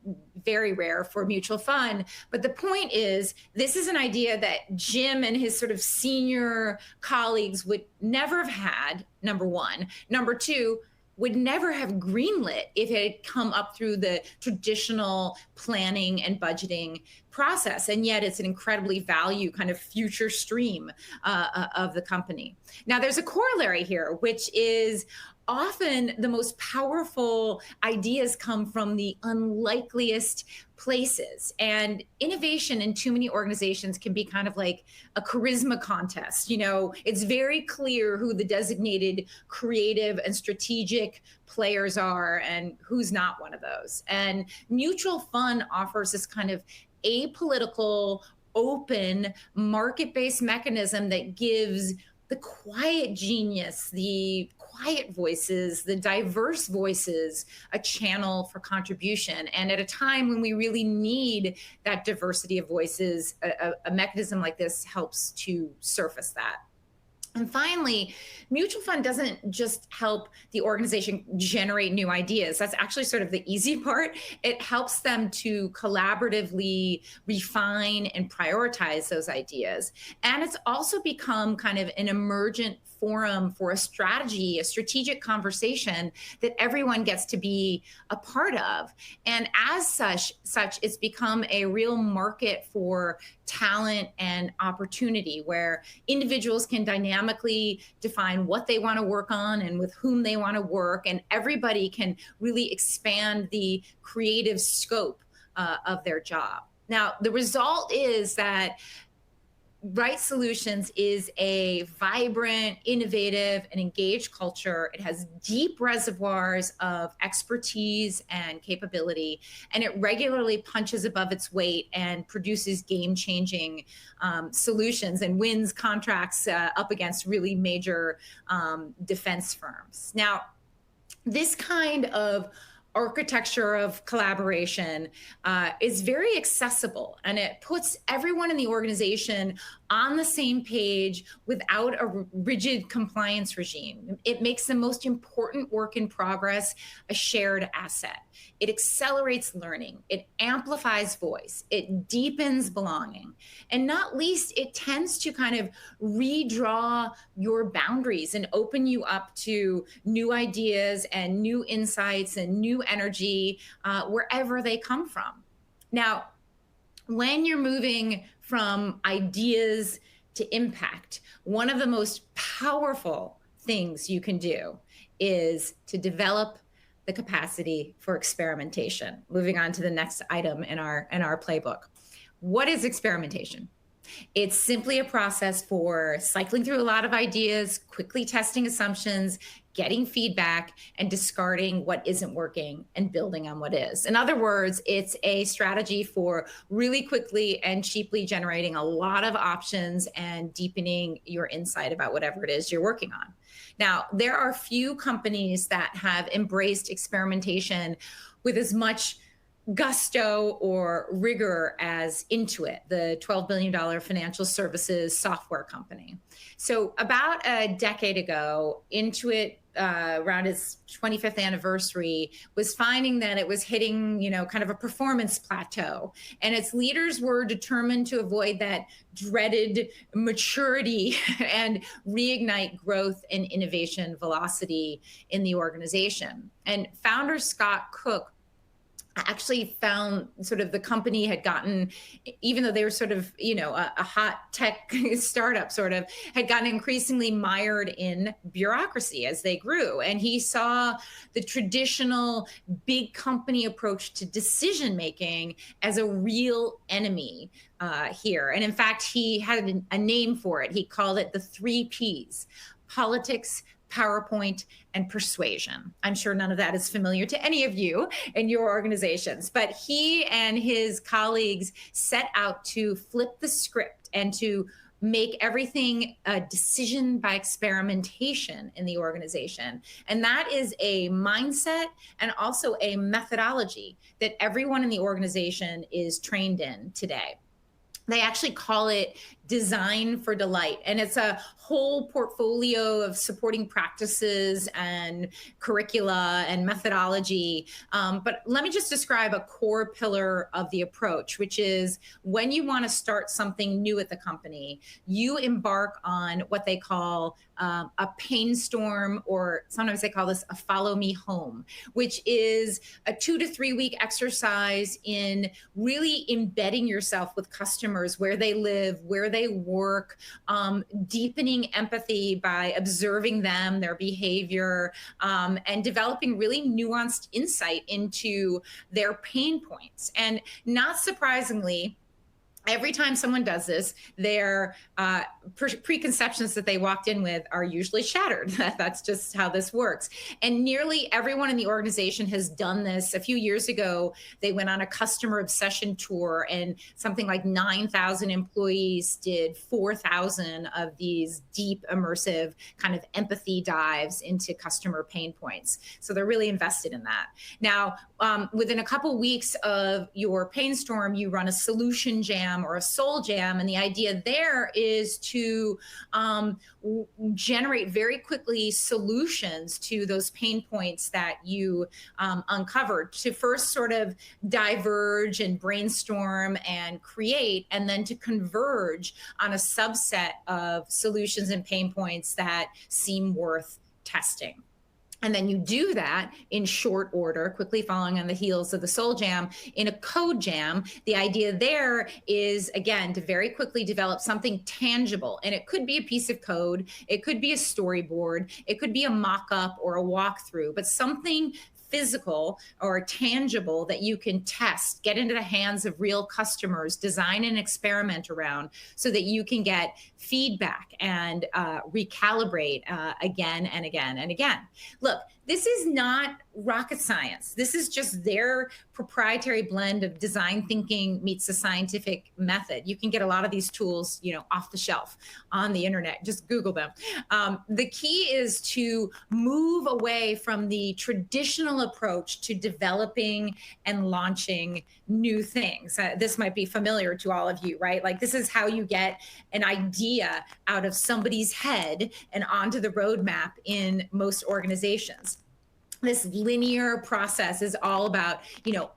very rare for a mutual fund. But the point is, this is an idea that Jim and his sort of senior colleagues would never have had, number one. Number two, would never have greenlit if it had come up through the traditional planning and budgeting process. And yet it's an incredibly value kind of future stream of the company. Now, there's a corollary here, which is often the most powerful ideas come from the unlikeliest places. And innovation in too many organizations can be kind of like a charisma contest. You know, it's very clear who the designated creative and strategic players are and who's not one of those. And mutual fund offers this kind of apolitical, open, market-based mechanism that gives the quiet genius, the quiet voices, the diverse voices, a channel for contribution. And at a time when we really need that diversity of voices, a mechanism like this helps to surface that. And finally, mutual fund doesn't just help the organization generate new ideas. That's actually sort of the easy part. It helps them to collaboratively refine and prioritize those ideas. And it's also become kind of an emergent forum for a strategy, a strategic conversation that everyone gets to be a part of. And as such, it's become a real market for talent and opportunity, where individuals can dynamically define what they want to work on and with whom they want to work, and everybody can really expand the creative scope of their job. Now, the result is that Right Solutions is a vibrant, innovative, and engaged culture. It has deep reservoirs of expertise and capability, and it regularly punches above its weight and produces game-changing solutions and wins contracts up against really major defense firms. Now, this kind of architecture of collaboration is very accessible, and it puts everyone in the organization on the same page without a rigid compliance regime. It makes the most important work in progress a shared asset. It accelerates learning. It amplifies voice. It deepens belonging. And not least, it tends to kind of redraw your boundaries and open you up to new ideas and new insights and new energy wherever they come from. Now, when you're moving from ideas to impact, one of the most powerful things you can do is to develop the capacity for experimentation. Moving on to the next item in our playbook. What is experimentation? It's simply a process for cycling through a lot of ideas, quickly testing assumptions, getting feedback, and discarding what isn't working and building on what is. In other words, it's a strategy for really quickly and cheaply generating a lot of options and deepening your insight about whatever it is you're working on. Now, there are few companies that have embraced experimentation with as much gusto or rigor as Intuit, the $12 billion financial services software company. So about a decade ago, Intuit, around its 25th anniversary, was finding that it was hitting, kind of a performance plateau. And its leaders were determined to avoid that dreaded maturity and reignite growth and innovation velocity in the organization. And founder Scott Cook actually found sort of the company had gotten, even though they were sort of, a hot tech startup sort of, had gotten increasingly mired in bureaucracy as they grew. And he saw the traditional big company approach to decision making as a real enemy here. And in fact, he had a name for it. He called it the 3 Ps: politics, PowerPoint, and persuasion. I'm sure none of that is familiar to any of you in your organizations, but he and his colleagues set out to flip the script and to make everything a decision by experimentation in the organization. And that is a mindset and also a methodology that everyone in the organization is trained in today. They actually call it Design for Delight. And it's a whole portfolio of supporting practices and curricula and methodology. But let me just describe a core pillar of the approach, which is when you want to start something new at the company, you embark on what they call a pain storm, or sometimes they call this a follow me home, which is a 2 to 3 week exercise in really embedding yourself with customers where they live, where they work, deepening empathy by observing them, their behavior, and developing really nuanced insight into their pain points. And not surprisingly, every time someone does this, their preconceptions that they walked in with are usually shattered. That's just how this works. And nearly everyone in the organization has done this. A few years ago, they went on a customer obsession tour, and something like 9,000 employees did 4,000 of these deep, immersive kind of empathy dives into customer pain points. So they're really invested in that. Now, within a couple weeks of your pain storm, you run a solution jam or a soul jam. And the idea there is to generate very quickly solutions to those pain points that you uncovered, to first sort of diverge and brainstorm and create, and then to converge on a subset of solutions and pain points that seem worth testing. And then you do that in short order, quickly following on the heels of the soul jam. In a code jam, the idea there is, again, to very quickly develop something tangible. And it could be a piece of code, it could be a storyboard, it could be a mock-up or a walkthrough, but something physical or tangible that you can test, get into the hands of real customers, design and experiment around, so that you can get feedback and recalibrate again and again and again. Look, this is not rocket science. This is just their proprietary blend of design thinking meets the scientific method. You can get a lot of these tools, off the shelf on the internet. Just Google them. The key is to move away from the traditional approach to developing and launching new things. This might be familiar to all of you, right? Like, this is how you get an idea out of somebody's head and onto the roadmap in most organizations. This linear process is all about,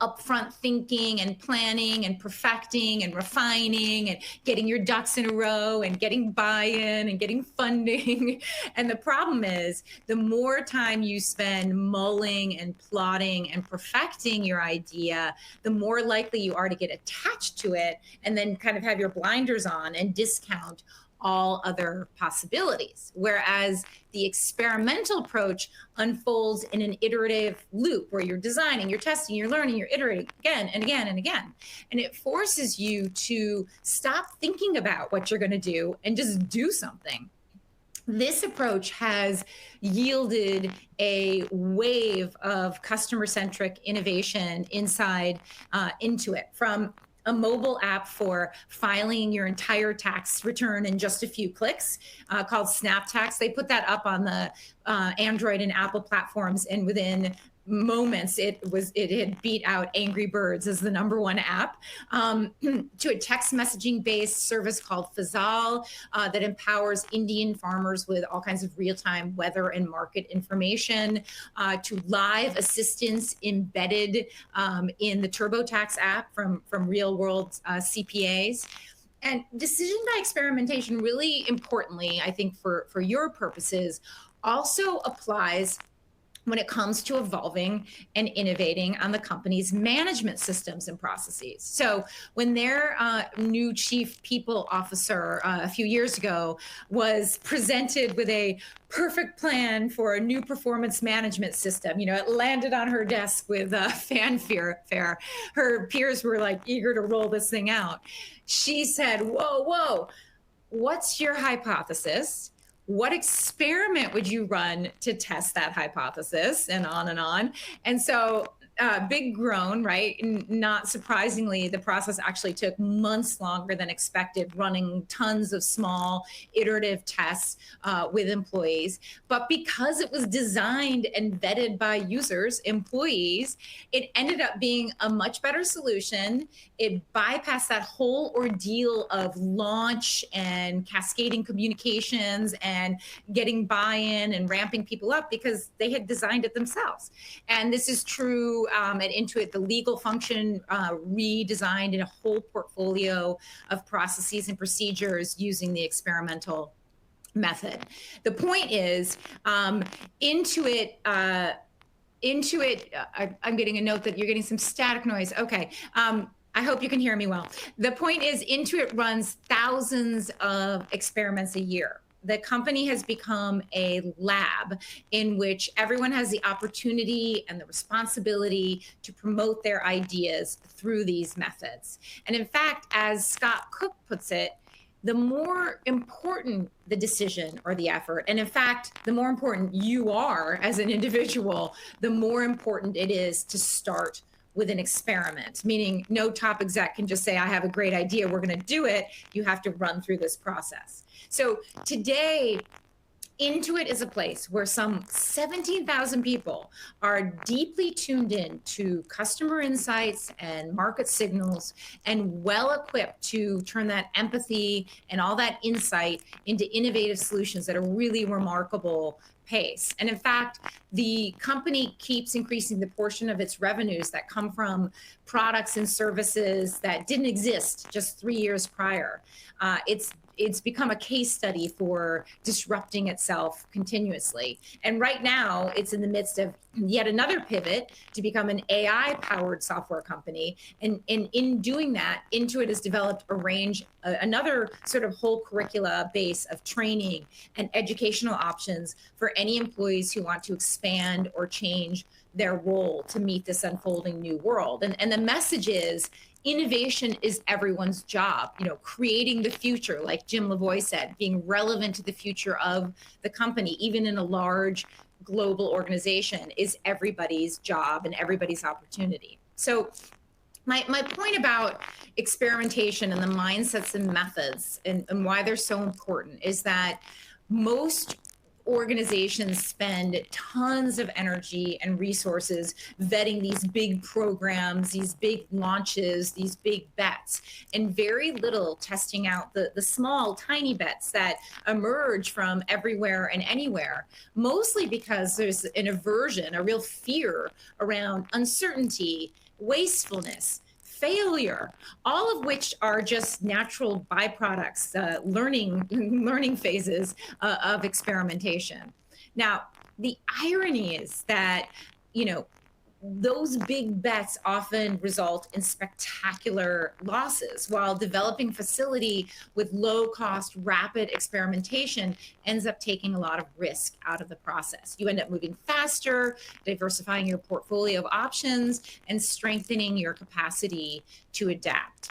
upfront thinking and planning and perfecting and refining and getting your ducks in a row and getting buy-in and getting funding. And the problem is, the more time you spend mulling and plotting and perfecting your idea, the more likely you are to get attached to it and then kind of have your blinders on and discount all other possibilities. Whereas the experimental approach unfolds in an iterative loop where you're designing, you're testing, you're learning, you're iterating again and again and again. And it forces you to stop thinking about what you're going to do and just do something. This approach has yielded a wave of customer-centric innovation inside Intuit, from a mobile app for filing your entire tax return in just a few clicks called SnapTax. They put that up on the Android and Apple platforms, and within moments it had beat out Angry Birds as the #1 app, to a text messaging based service called Fazal that empowers Indian farmers with all kinds of real-time weather and market information, to live assistance embedded in the TurboTax app from real world CPAs. And decision by experimentation, really importantly, I think for your purposes, also applies when it comes to evolving and innovating on the company's management systems and processes. So when their new chief people officer a few years ago was presented with a perfect plan for a new performance management system, it landed on her desk with fanfare. Her peers were like eager to roll this thing out. She said, whoa, what's your hypothesis? What experiment would you run to test that hypothesis? And on and on. And so big groan, right? And not surprisingly, the process actually took months longer than expected, running tons of small iterative tests with employees. But because it was designed and vetted by users, employees, it ended up being a much better solution. It bypassed that whole ordeal of launch and cascading communications and getting buy-in and ramping people up because they had designed it themselves. And this is true at Intuit. The legal function redesigned in a whole portfolio of processes and procedures using the experimental method. The point is, Intuit, I'm getting a note that you're getting some static noise. Okay. I hope you can hear me well. The point is, Intuit runs thousands of experiments a year. The company has become a lab in which everyone has the opportunity and the responsibility to promote their ideas through these methods. And in fact, as Scott Cook puts it, the more important the decision or the effort, and in fact, the more important you are as an individual, the more important it is to start with an experiment, meaning no top exec can just say, I have a great idea, we're gonna do it. You have to run through this process. So today, Intuit is a place where some 17,000 people are deeply tuned in to customer insights and market signals and well equipped to turn that empathy and all that insight into innovative solutions at a really remarkable pace. And in fact, the company keeps increasing the portion of its revenues that come from products and services that didn't exist just 3 years prior. It's become a case study for disrupting itself continuously. And right now, it's in the midst of yet another pivot to become an AI-powered software company. And in doing that, Intuit has developed a range, another sort of whole curricula base of training and educational options for any employees who want to expand or change their role to meet this unfolding new world. And the message is, innovation is everyone's job. You know, creating the future, like Jim Lavoie said, being relevant to the future of the company, even in a large global organization, is everybody's job and everybody's opportunity. So my point about experimentation and the mindsets and methods and why they're so important is that most organizations spend tons of energy and resources vetting these big programs, these big launches, these big bets, and very little testing out the small, tiny bets that emerge from everywhere and anywhere, mostly because there's an aversion, a real fear around uncertainty, wastefulness, failure, all of which are just natural byproducts, learning phases of experimentation. Now, the irony is that, you know, those big bets often result in spectacular losses, while developing facility with low cost, rapid experimentation ends up taking a lot of risk out of the process. You end up moving faster, diversifying your portfolio of options, and strengthening your capacity to adapt.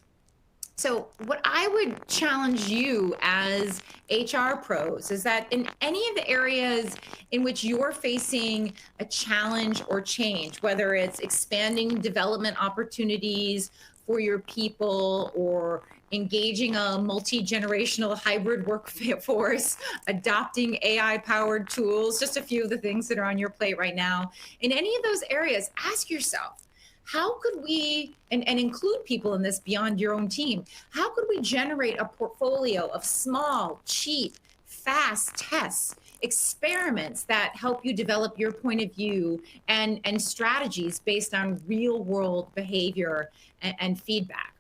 So what I would challenge you as HR pros is that in any of the areas in which you're facing a challenge or change, whether it's expanding development opportunities for your people or engaging a multi-generational hybrid workforce, adopting AI-powered tools, just a few of the things that are on your plate right now. In any of those areas, ask yourself, how could we, and include people in this beyond your own team, how could we generate a portfolio of small, cheap, fast tests, experiments that help you develop your point of view and strategies based on real world behavior and feedback?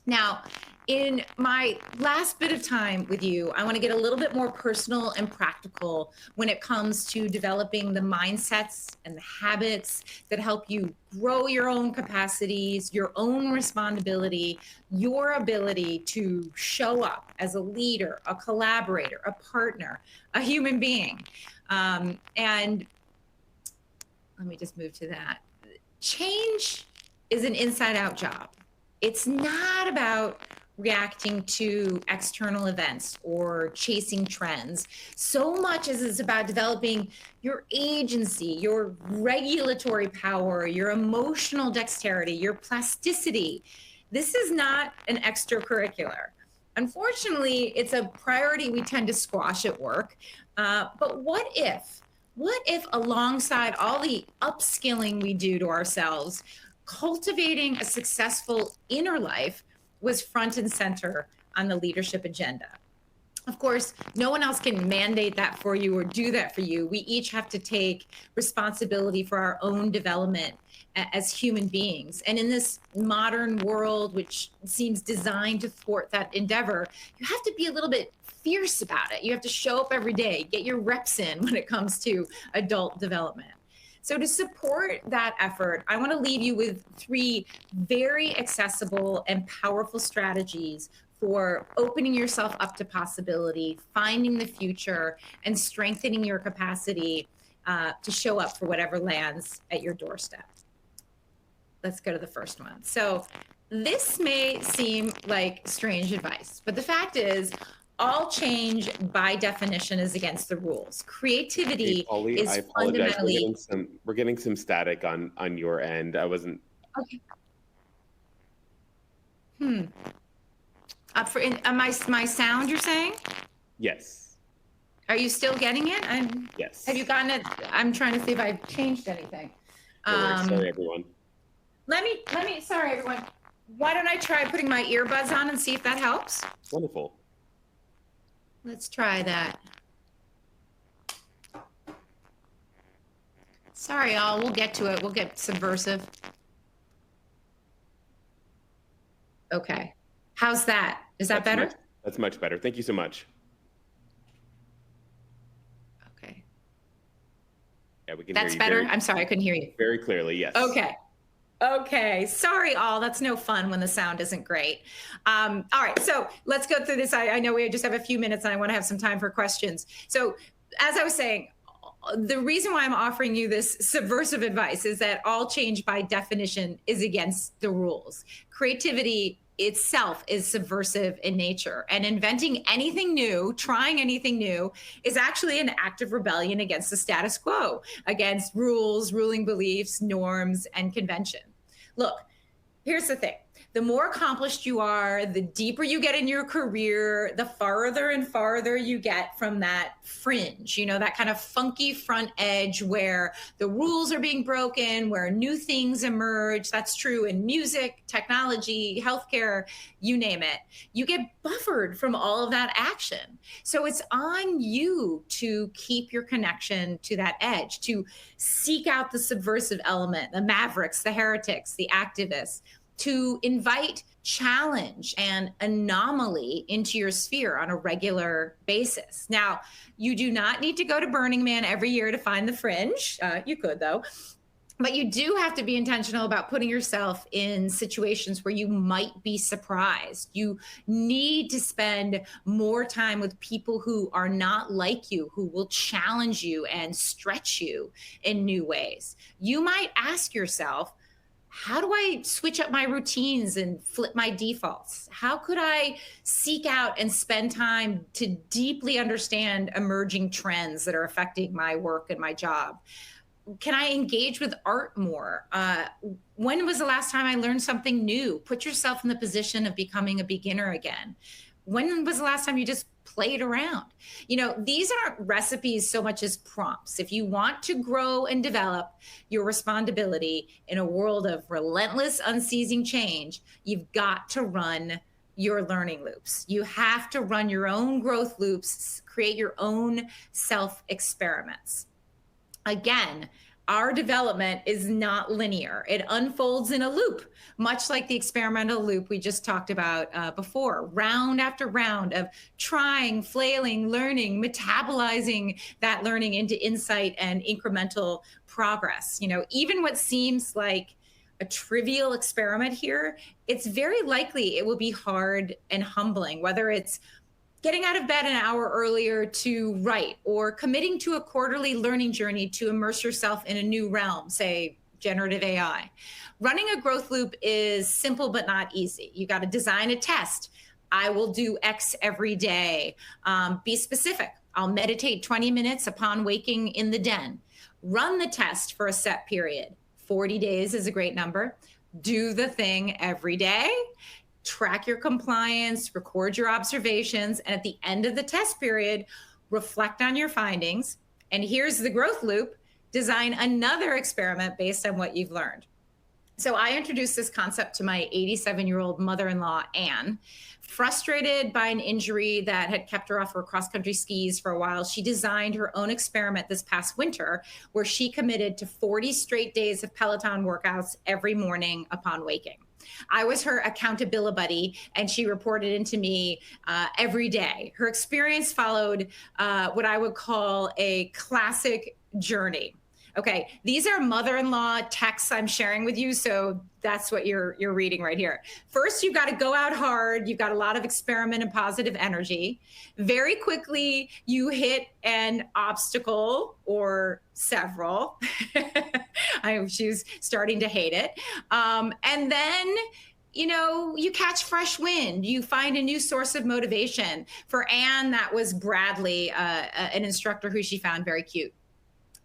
Now, in my last bit of time with you, I want to get a little bit more personal and practical when it comes to developing the mindsets and the habits that help you grow your own capacities, your own responsibility, your ability to show up as a leader, a collaborator, a partner, a human being. And let me just move to that. Change is an inside out job. It's not about reacting to external events or chasing trends. So much as it's about developing your agency, your regulatory power, your emotional dexterity, your plasticity. This is not an extracurricular. Unfortunately, it's a priority we tend to squash at work. But what if alongside all the upskilling we do to ourselves, cultivating a successful inner life was front and center on the leadership agenda? Of course, no one else can mandate that for you or do that for you. We each have to take responsibility for our own development as human beings. And in this modern world, which seems designed to thwart that endeavor, you have to be a little bit fierce about it. You have to show up every day, get your reps in when it comes to adult development. So to support that effort, I want to leave you with 3 very accessible and powerful strategies for opening yourself up to possibility, finding the future, and strengthening your capacity to show up for whatever lands at your doorstep. Let's go to the first one. So this may seem like strange advice, but the fact is, all change by definition is against the rules. Creativity Polly, is I apologize. fundamentally. We're getting some static on your end. I wasn't. Okay. My sound, you're saying? Yes. Are you still getting it? Yes. Have you gotten it? I'm trying to see if I've changed anything. Sorry, everyone. Let me, sorry, everyone. Why don't I try putting my earbuds on and see if that helps? Wonderful. Let's try that. Sorry, y'all. We'll get to it. We'll get subversive. Okay. How's that? Is that better? That's much better. Thank you so much. Okay. Yeah, we can That's hear you. better? I'm sorry, I couldn't hear you. Very clearly, yes. Okay. Sorry, all. That's no fun when the sound isn't great. All right. So let's go through this. I know we just have a few minutes and I want to have some time for questions. So as I was saying, the reason why I'm offering you this subversive advice is that all change by definition is against the rules. Creativity itself is subversive in nature, and inventing anything new, trying anything new, is actually an act of rebellion against the status quo, against rules, ruling beliefs, norms, and convention. Look, here's the thing. The more accomplished you are, the deeper you get in your career, the farther and farther you get from that fringe, that kind of funky front edge where the rules are being broken, where new things emerge. That's true in music, technology, healthcare, you name it. You get buffered from all of that action. So it's on you to keep your connection to that edge, to seek out the subversive element, the Mavericks, the heretics, the activists, to invite challenge and anomaly into your sphere on a regular basis. Now, you do not need to go to Burning Man every year to find the fringe. You could, though. But you do have to be intentional about putting yourself in situations where you might be surprised. You need to spend more time with people who are not like you, who will challenge you and stretch you in new ways. You might ask yourself, how do I switch up my routines and flip my defaults? How could I seek out and spend time to deeply understand emerging trends that are affecting my work and my job? Can I engage with art more? When was the last time I learned something new? Put yourself in the position of becoming a beginner again. When was the last time you just played around? These aren't recipes so much as prompts. If you want to grow and develop your respondability in a world of relentless, unceasing change, you've got to run your learning loops. You have to run your own growth loops, create your own self-experiments. Again, our development is not linear. It unfolds in a loop, much like the experimental loop we just talked about before. Round after round of trying, flailing, learning, metabolizing that learning into insight and incremental progress. Even what seems like a trivial experiment here, it's very likely it will be hard and humbling, whether it's getting out of bed an hour earlier to write, or committing to a quarterly learning journey to immerse yourself in a new realm, say generative AI. Running a growth loop is simple but not easy. You got to design a test, I will do X every day. Be specific. I'll meditate 20 minutes upon waking in the den. Run the test for a set period. 40 days is a great number. Do the thing every day. Track your compliance, record your observations, and at the end of the test period, reflect on your findings. And here's the growth loop. Design another experiment based on what you've learned. So I introduced this concept to my 87-year-old mother-in-law, Anne. Frustrated by an injury that had kept her off her cross-country skis for a while, she designed her own experiment this past winter where she committed to 40 straight days of Peloton workouts every morning upon waking. I was her accountability buddy, and she reported into me every day. Her experience followed what I would call a classic journey. Okay, these are mother-in-law texts I'm sharing with you, so that's what you're reading right here. First, you've got to go out hard. You've got a lot of experiment and positive energy. Very quickly, you hit an obstacle or several. She's starting to hate it. And then, you catch fresh wind. You find a new source of motivation. For Anne, that was Bradley, an instructor who she found very cute.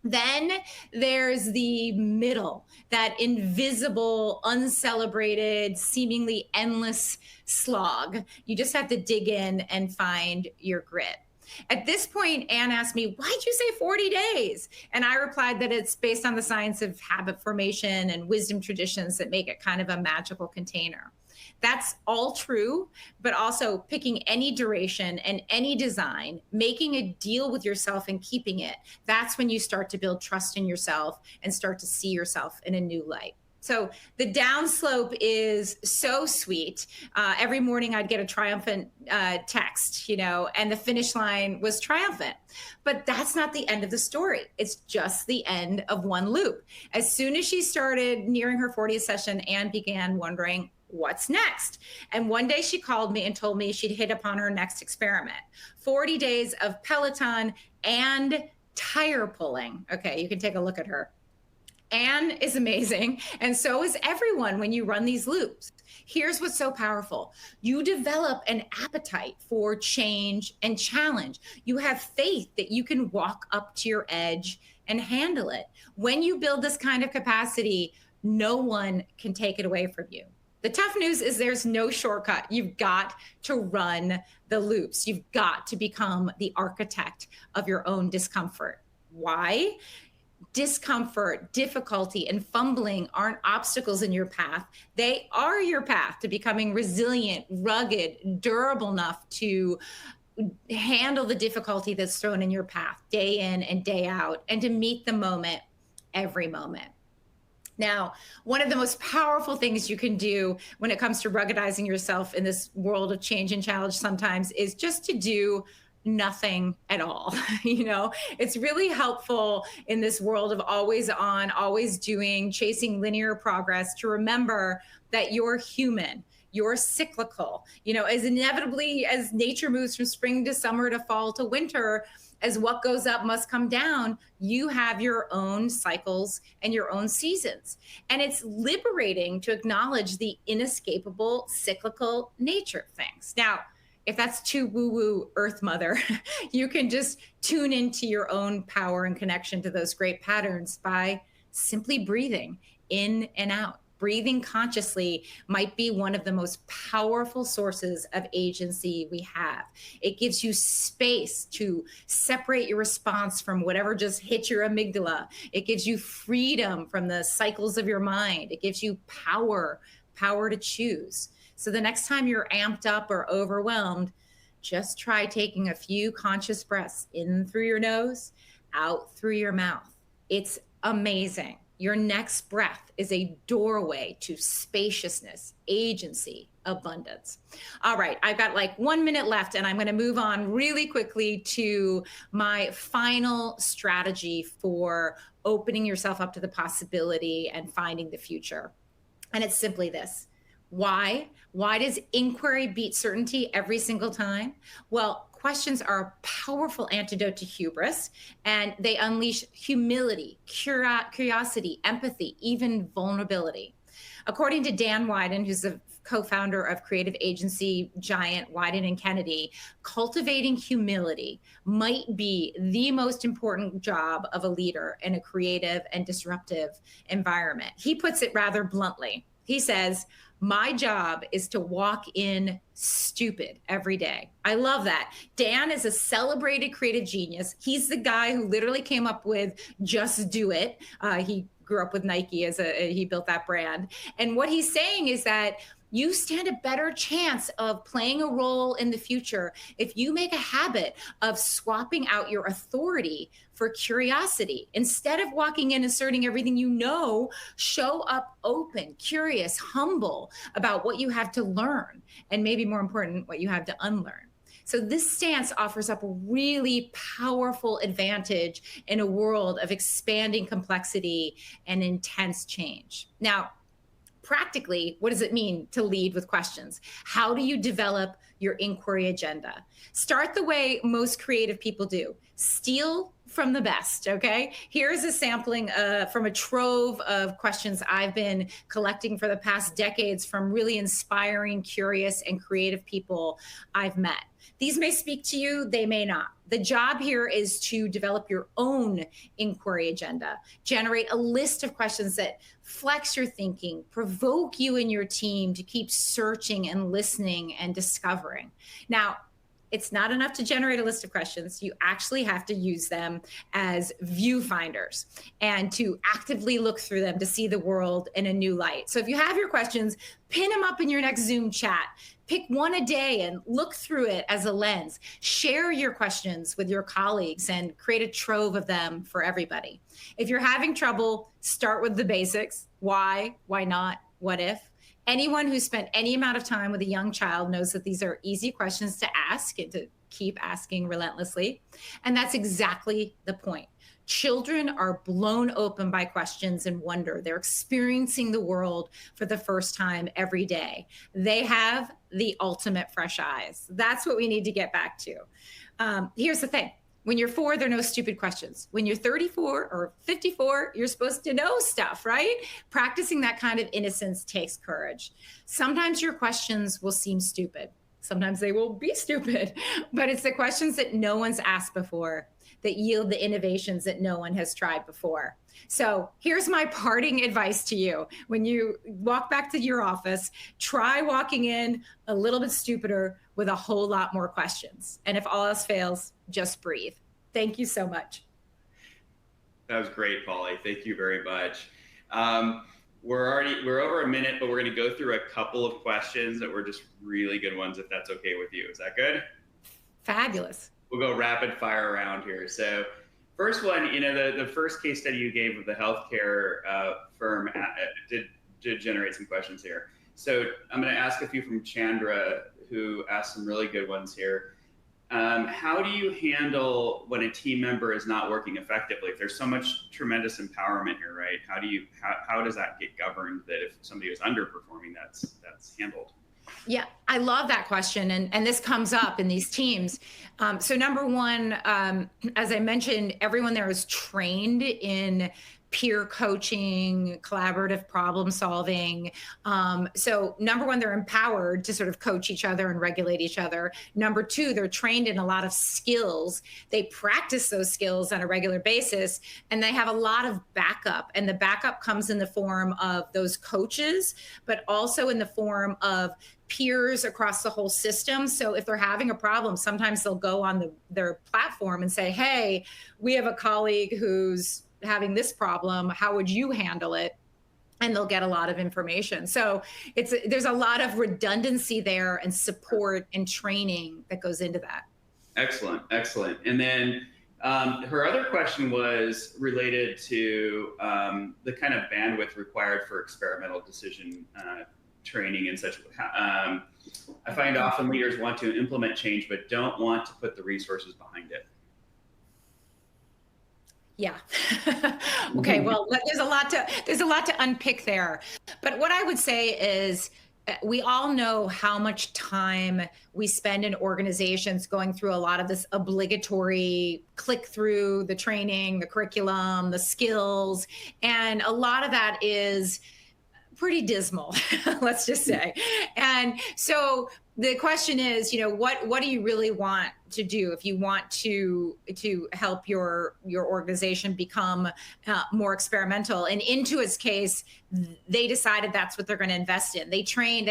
Then there's the middle, that invisible, uncelebrated, seemingly endless slog. You just have to dig in and find your grit. At this point, Anne asked me, why'd you say 40 days? And I replied that it's based on the science of habit formation and wisdom traditions that make it kind of a magical container. That's all true, but also picking any duration and any design, making a deal with yourself and keeping it. That's when you start to build trust in yourself and start to see yourself in a new light. So the downslope is so sweet. Every morning I'd get a triumphant text, and the finish line was triumphant. But that's not the end of the story. It's just the end of one loop. As soon as she started nearing her 40th session, Anne began wondering, what's next? And one day she called me and told me she'd hit upon her next experiment. 40 days of Peloton and tire pulling. Okay, you can take a look at her. Anne is amazing, and so is everyone when you run these loops. Here's what's so powerful. You develop an appetite for change and challenge. You have faith that you can walk up to your edge and handle it. When you build this kind of capacity, no one can take it away from you. The tough news is there's no shortcut. You've got to run the loops. You've got to become the architect of your own discomfort. Why? Discomfort, difficulty, and fumbling aren't obstacles in your path. They are your path to becoming resilient, rugged, durable enough to handle the difficulty that's thrown in your path day in and day out, and to meet the moment every moment. Now, one of the most powerful things you can do when it comes to ruggedizing yourself in this world of change and challenge sometimes is just to do nothing at all. It's really helpful in this world of always on, always doing, chasing linear progress to remember that you're human. You're cyclical. As inevitably as nature moves from spring to summer to fall to winter, as what goes up must come down, you have your own cycles and your own seasons. And it's liberating to acknowledge the inescapable cyclical nature of things. Now, if that's too woo-woo Earth Mother, you can just tune into your own power and connection to those great patterns by simply breathing in and out. Breathing consciously might be one of the most powerful sources of agency we have. It gives you space to separate your response from whatever just hit your amygdala. It gives you freedom from the cycles of your mind. It gives you power to choose. So the next time you're amped up or overwhelmed, just try taking a few conscious breaths in through your nose, out through your mouth. It's amazing. Your next breath is a doorway to spaciousness, agency, abundance. All right, I've got like 1 minute left, and I'm going to move on really quickly to my final strategy for opening yourself up to the possibility and finding the future. And it's simply this. Why? Why does inquiry beat certainty every single time? Well, questions are a powerful antidote to hubris, and they unleash humility, curiosity, empathy, even vulnerability. According to Dan Wieden, who's a co-founder of creative agency giant Wieden & Kennedy, cultivating humility might be the most important job of a leader in a creative and disruptive environment. He puts it rather bluntly. He says, my job is to walk in stupid every day. I love that. Dan is a celebrated creative genius. He's the guy who literally came up with Just Do It. He grew up with Nike he built that brand. And what he's saying is that you stand a better chance of playing a role in the future if you make a habit of swapping out your authority for curiosity. Instead of walking in asserting everything you know, show up open, curious, humble about what you have to learn, and maybe more important, what you have to unlearn. So this stance offers up a really powerful advantage in a world of expanding complexity and intense change. Now, practically, what does it mean to lead with questions? How do you develop your inquiry agenda? Start the way most creative people do. Steal from the best, okay? Here's a sampling from a trove of questions I've been collecting for the past decades from really inspiring, curious, and creative people I've met. These may speak to you, they may not. The job here is to develop your own inquiry agenda, generate a list of questions that flex your thinking, provoke you and your team to keep searching and listening and discovering. Now, it's not enough to generate a list of questions. You actually have to use them as viewfinders and to actively look through them to see the world in a new light. So if you have your questions, pin them up in your next Zoom chat. Pick one a day and look through it as a lens. Share your questions with your colleagues and create a trove of them for everybody. If you're having trouble, start with the basics. Why not, what if? Anyone who spent any amount of time with a young child knows that these are easy questions to ask and to keep asking relentlessly. And that's exactly the point. Children are blown open by questions and wonder. They're experiencing the world for the first time every day. They have the ultimate fresh eyes. That's what we need to get back to. Here's the thing. When you're 4, there are no stupid questions. When you're 34 or 54, you're supposed to know stuff, right? Practicing that kind of innocence takes courage. Sometimes your questions will seem stupid. Sometimes they will be stupid, but it's the questions that no one's asked before that yield the innovations that no one has tried before. So here's my parting advice to you. When you walk back to your office, try walking in a little bit stupider with a whole lot more questions. And if all else fails, just breathe. Thank you so much. That was great, Polly. Thank you very much. We're over a minute, but we're going to go through a couple of questions that were just really good ones, if that's okay with you. Is that good? Fabulous. We'll go rapid fire around here. So first one, the first case study you gave of the healthcare firm did generate some questions here. So I'm going to ask a few from Chandra, who asked some really good ones here. How do you handle when a team member is not working effectively? If there's so much tremendous empowerment here, right? How does that get governed that if somebody is underperforming, that's handled? Yeah, I love that question. And this comes up in these teams. So number one, as I mentioned, everyone there is trained in peer coaching, collaborative problem solving. So number one, they're empowered to sort of coach each other and regulate each other. Number two, they're trained in a lot of skills. They practice those skills on a regular basis, and they have a lot of backup. And the backup comes in the form of those coaches, but also in the form of peers across the whole system. So if they're having a problem, sometimes they'll go on their platform and say, hey, we have a colleague who's having this problem. How would you handle it? And they'll get a lot of information. So there's a lot of redundancy there and support and training that goes into that. Excellent. And then her other question was related to the kind of bandwidth required for experimental decision training and such. I find often leaders want to implement change, but don't want to put the resources behind it. Yeah. Okay. Well, there's a lot to unpick there. But what I would say is we all know how much time we spend in organizations going through a lot of this obligatory click through the training, the curriculum, the skills. And a lot of that is pretty dismal, let's just say. And so the question is, what do you really want to do if you want to help your organization become more experimental? And Intuit's case, they decided that's what they're going to invest in. They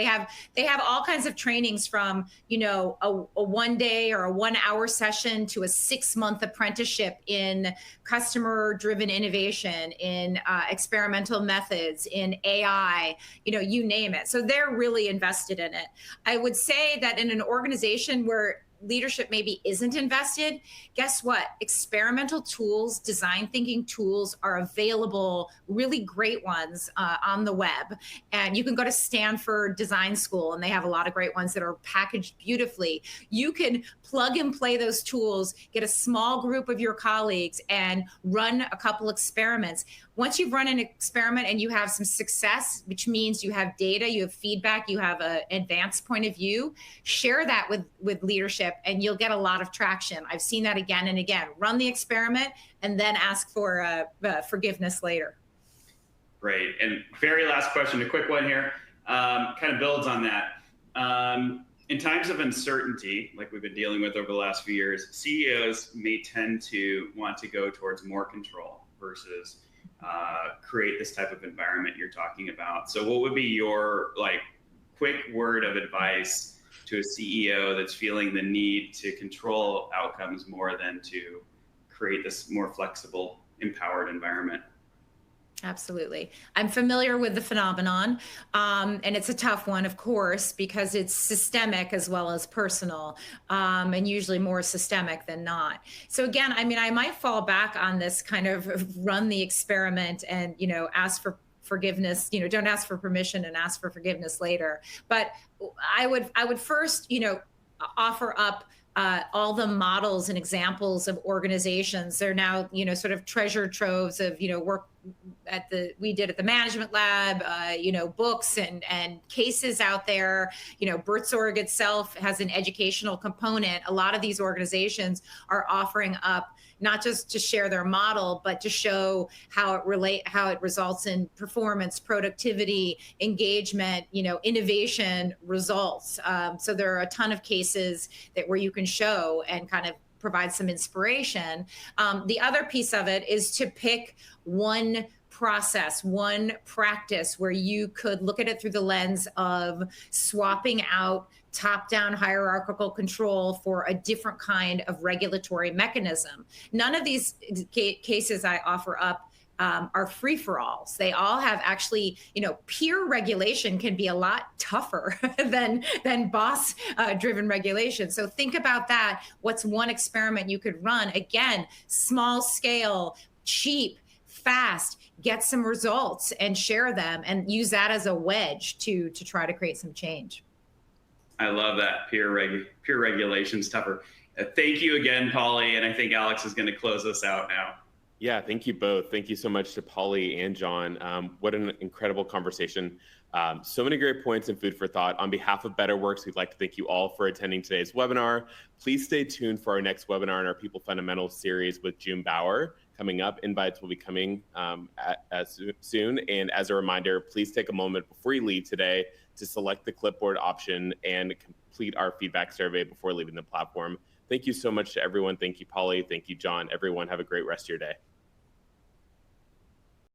have all kinds of trainings from a 1 day or a 1 hour session to a 6-month apprenticeship in customer driven innovation, in experimental methods, in AI, you name it. So they're really invested in it. I would say that in an organization where leadership maybe isn't invested, guess what? Experimental tools, design thinking tools are available, really great ones on the web. And you can go to Stanford Design School, and they have a lot of great ones that are packaged beautifully. You can plug and play those tools, get a small group of your colleagues, and run a couple experiments. Once you've run an experiment and you have some success, which means you have data, you have feedback, you have an advanced point of view, share that with leadership, and you'll get a lot of traction. I've seen that again and again. Run the experiment and then ask for forgiveness later. Great. And very last question, a quick one here, kind of builds on that. In times of uncertainty, like we've been dealing with over the last few years, CEOs may tend to want to go towards more control versus create this type of environment you're talking about. So what would be your quick word of advice to a CEO that's feeling the need to control outcomes more than to create this more flexible, empowered environment? Absolutely. I'm familiar with the phenomenon, and it's a tough one, of course, because it's systemic as well as personal, and usually more systemic than not. So again, I might fall back on this kind of run the experiment and, ask for forgiveness, don't ask for permission and ask for forgiveness later. But I would first, offer up all the models and examples of organizations. They're now, sort of treasure troves of, work we did at the management lab, books and cases out there. Buurtzorg itself has an educational component. A lot of these organizations are offering up not just to share their model, but to show how it results in performance, productivity, engagement, innovation results. So there are a ton of cases where you can show and kind of provide some inspiration. The other piece of it is to pick one process, one practice where you could look at it through the lens of swapping out top-down hierarchical control for a different kind of regulatory mechanism. None of these cases I offer up are free-for-alls. They all have actually, peer regulation can be a lot tougher than boss-driven regulation. So think about that. What's one experiment you could run? Again, small scale, cheap, fast, get some results and share them and use that as a wedge to try to create some change. I love that. Peer regulation's tougher. Thank you again, Polly. And I think Alex is going to close us out now. Yeah, thank you both. Thank you so much to Polly and John. What an incredible conversation. So many great points and food for thought. On behalf of Betterworks, we'd like to thank you all for attending today's webinar. Please stay tuned for our next webinar in our People Fundamentals series with June Bauer coming up. Invites will be coming soon. And as a reminder, please take a moment before you leave today to select the clipboard option and complete our feedback survey before leaving the platform. Thank you so much to everyone. Thank you, Polly. Thank you, John. Everyone, have a great rest of your day.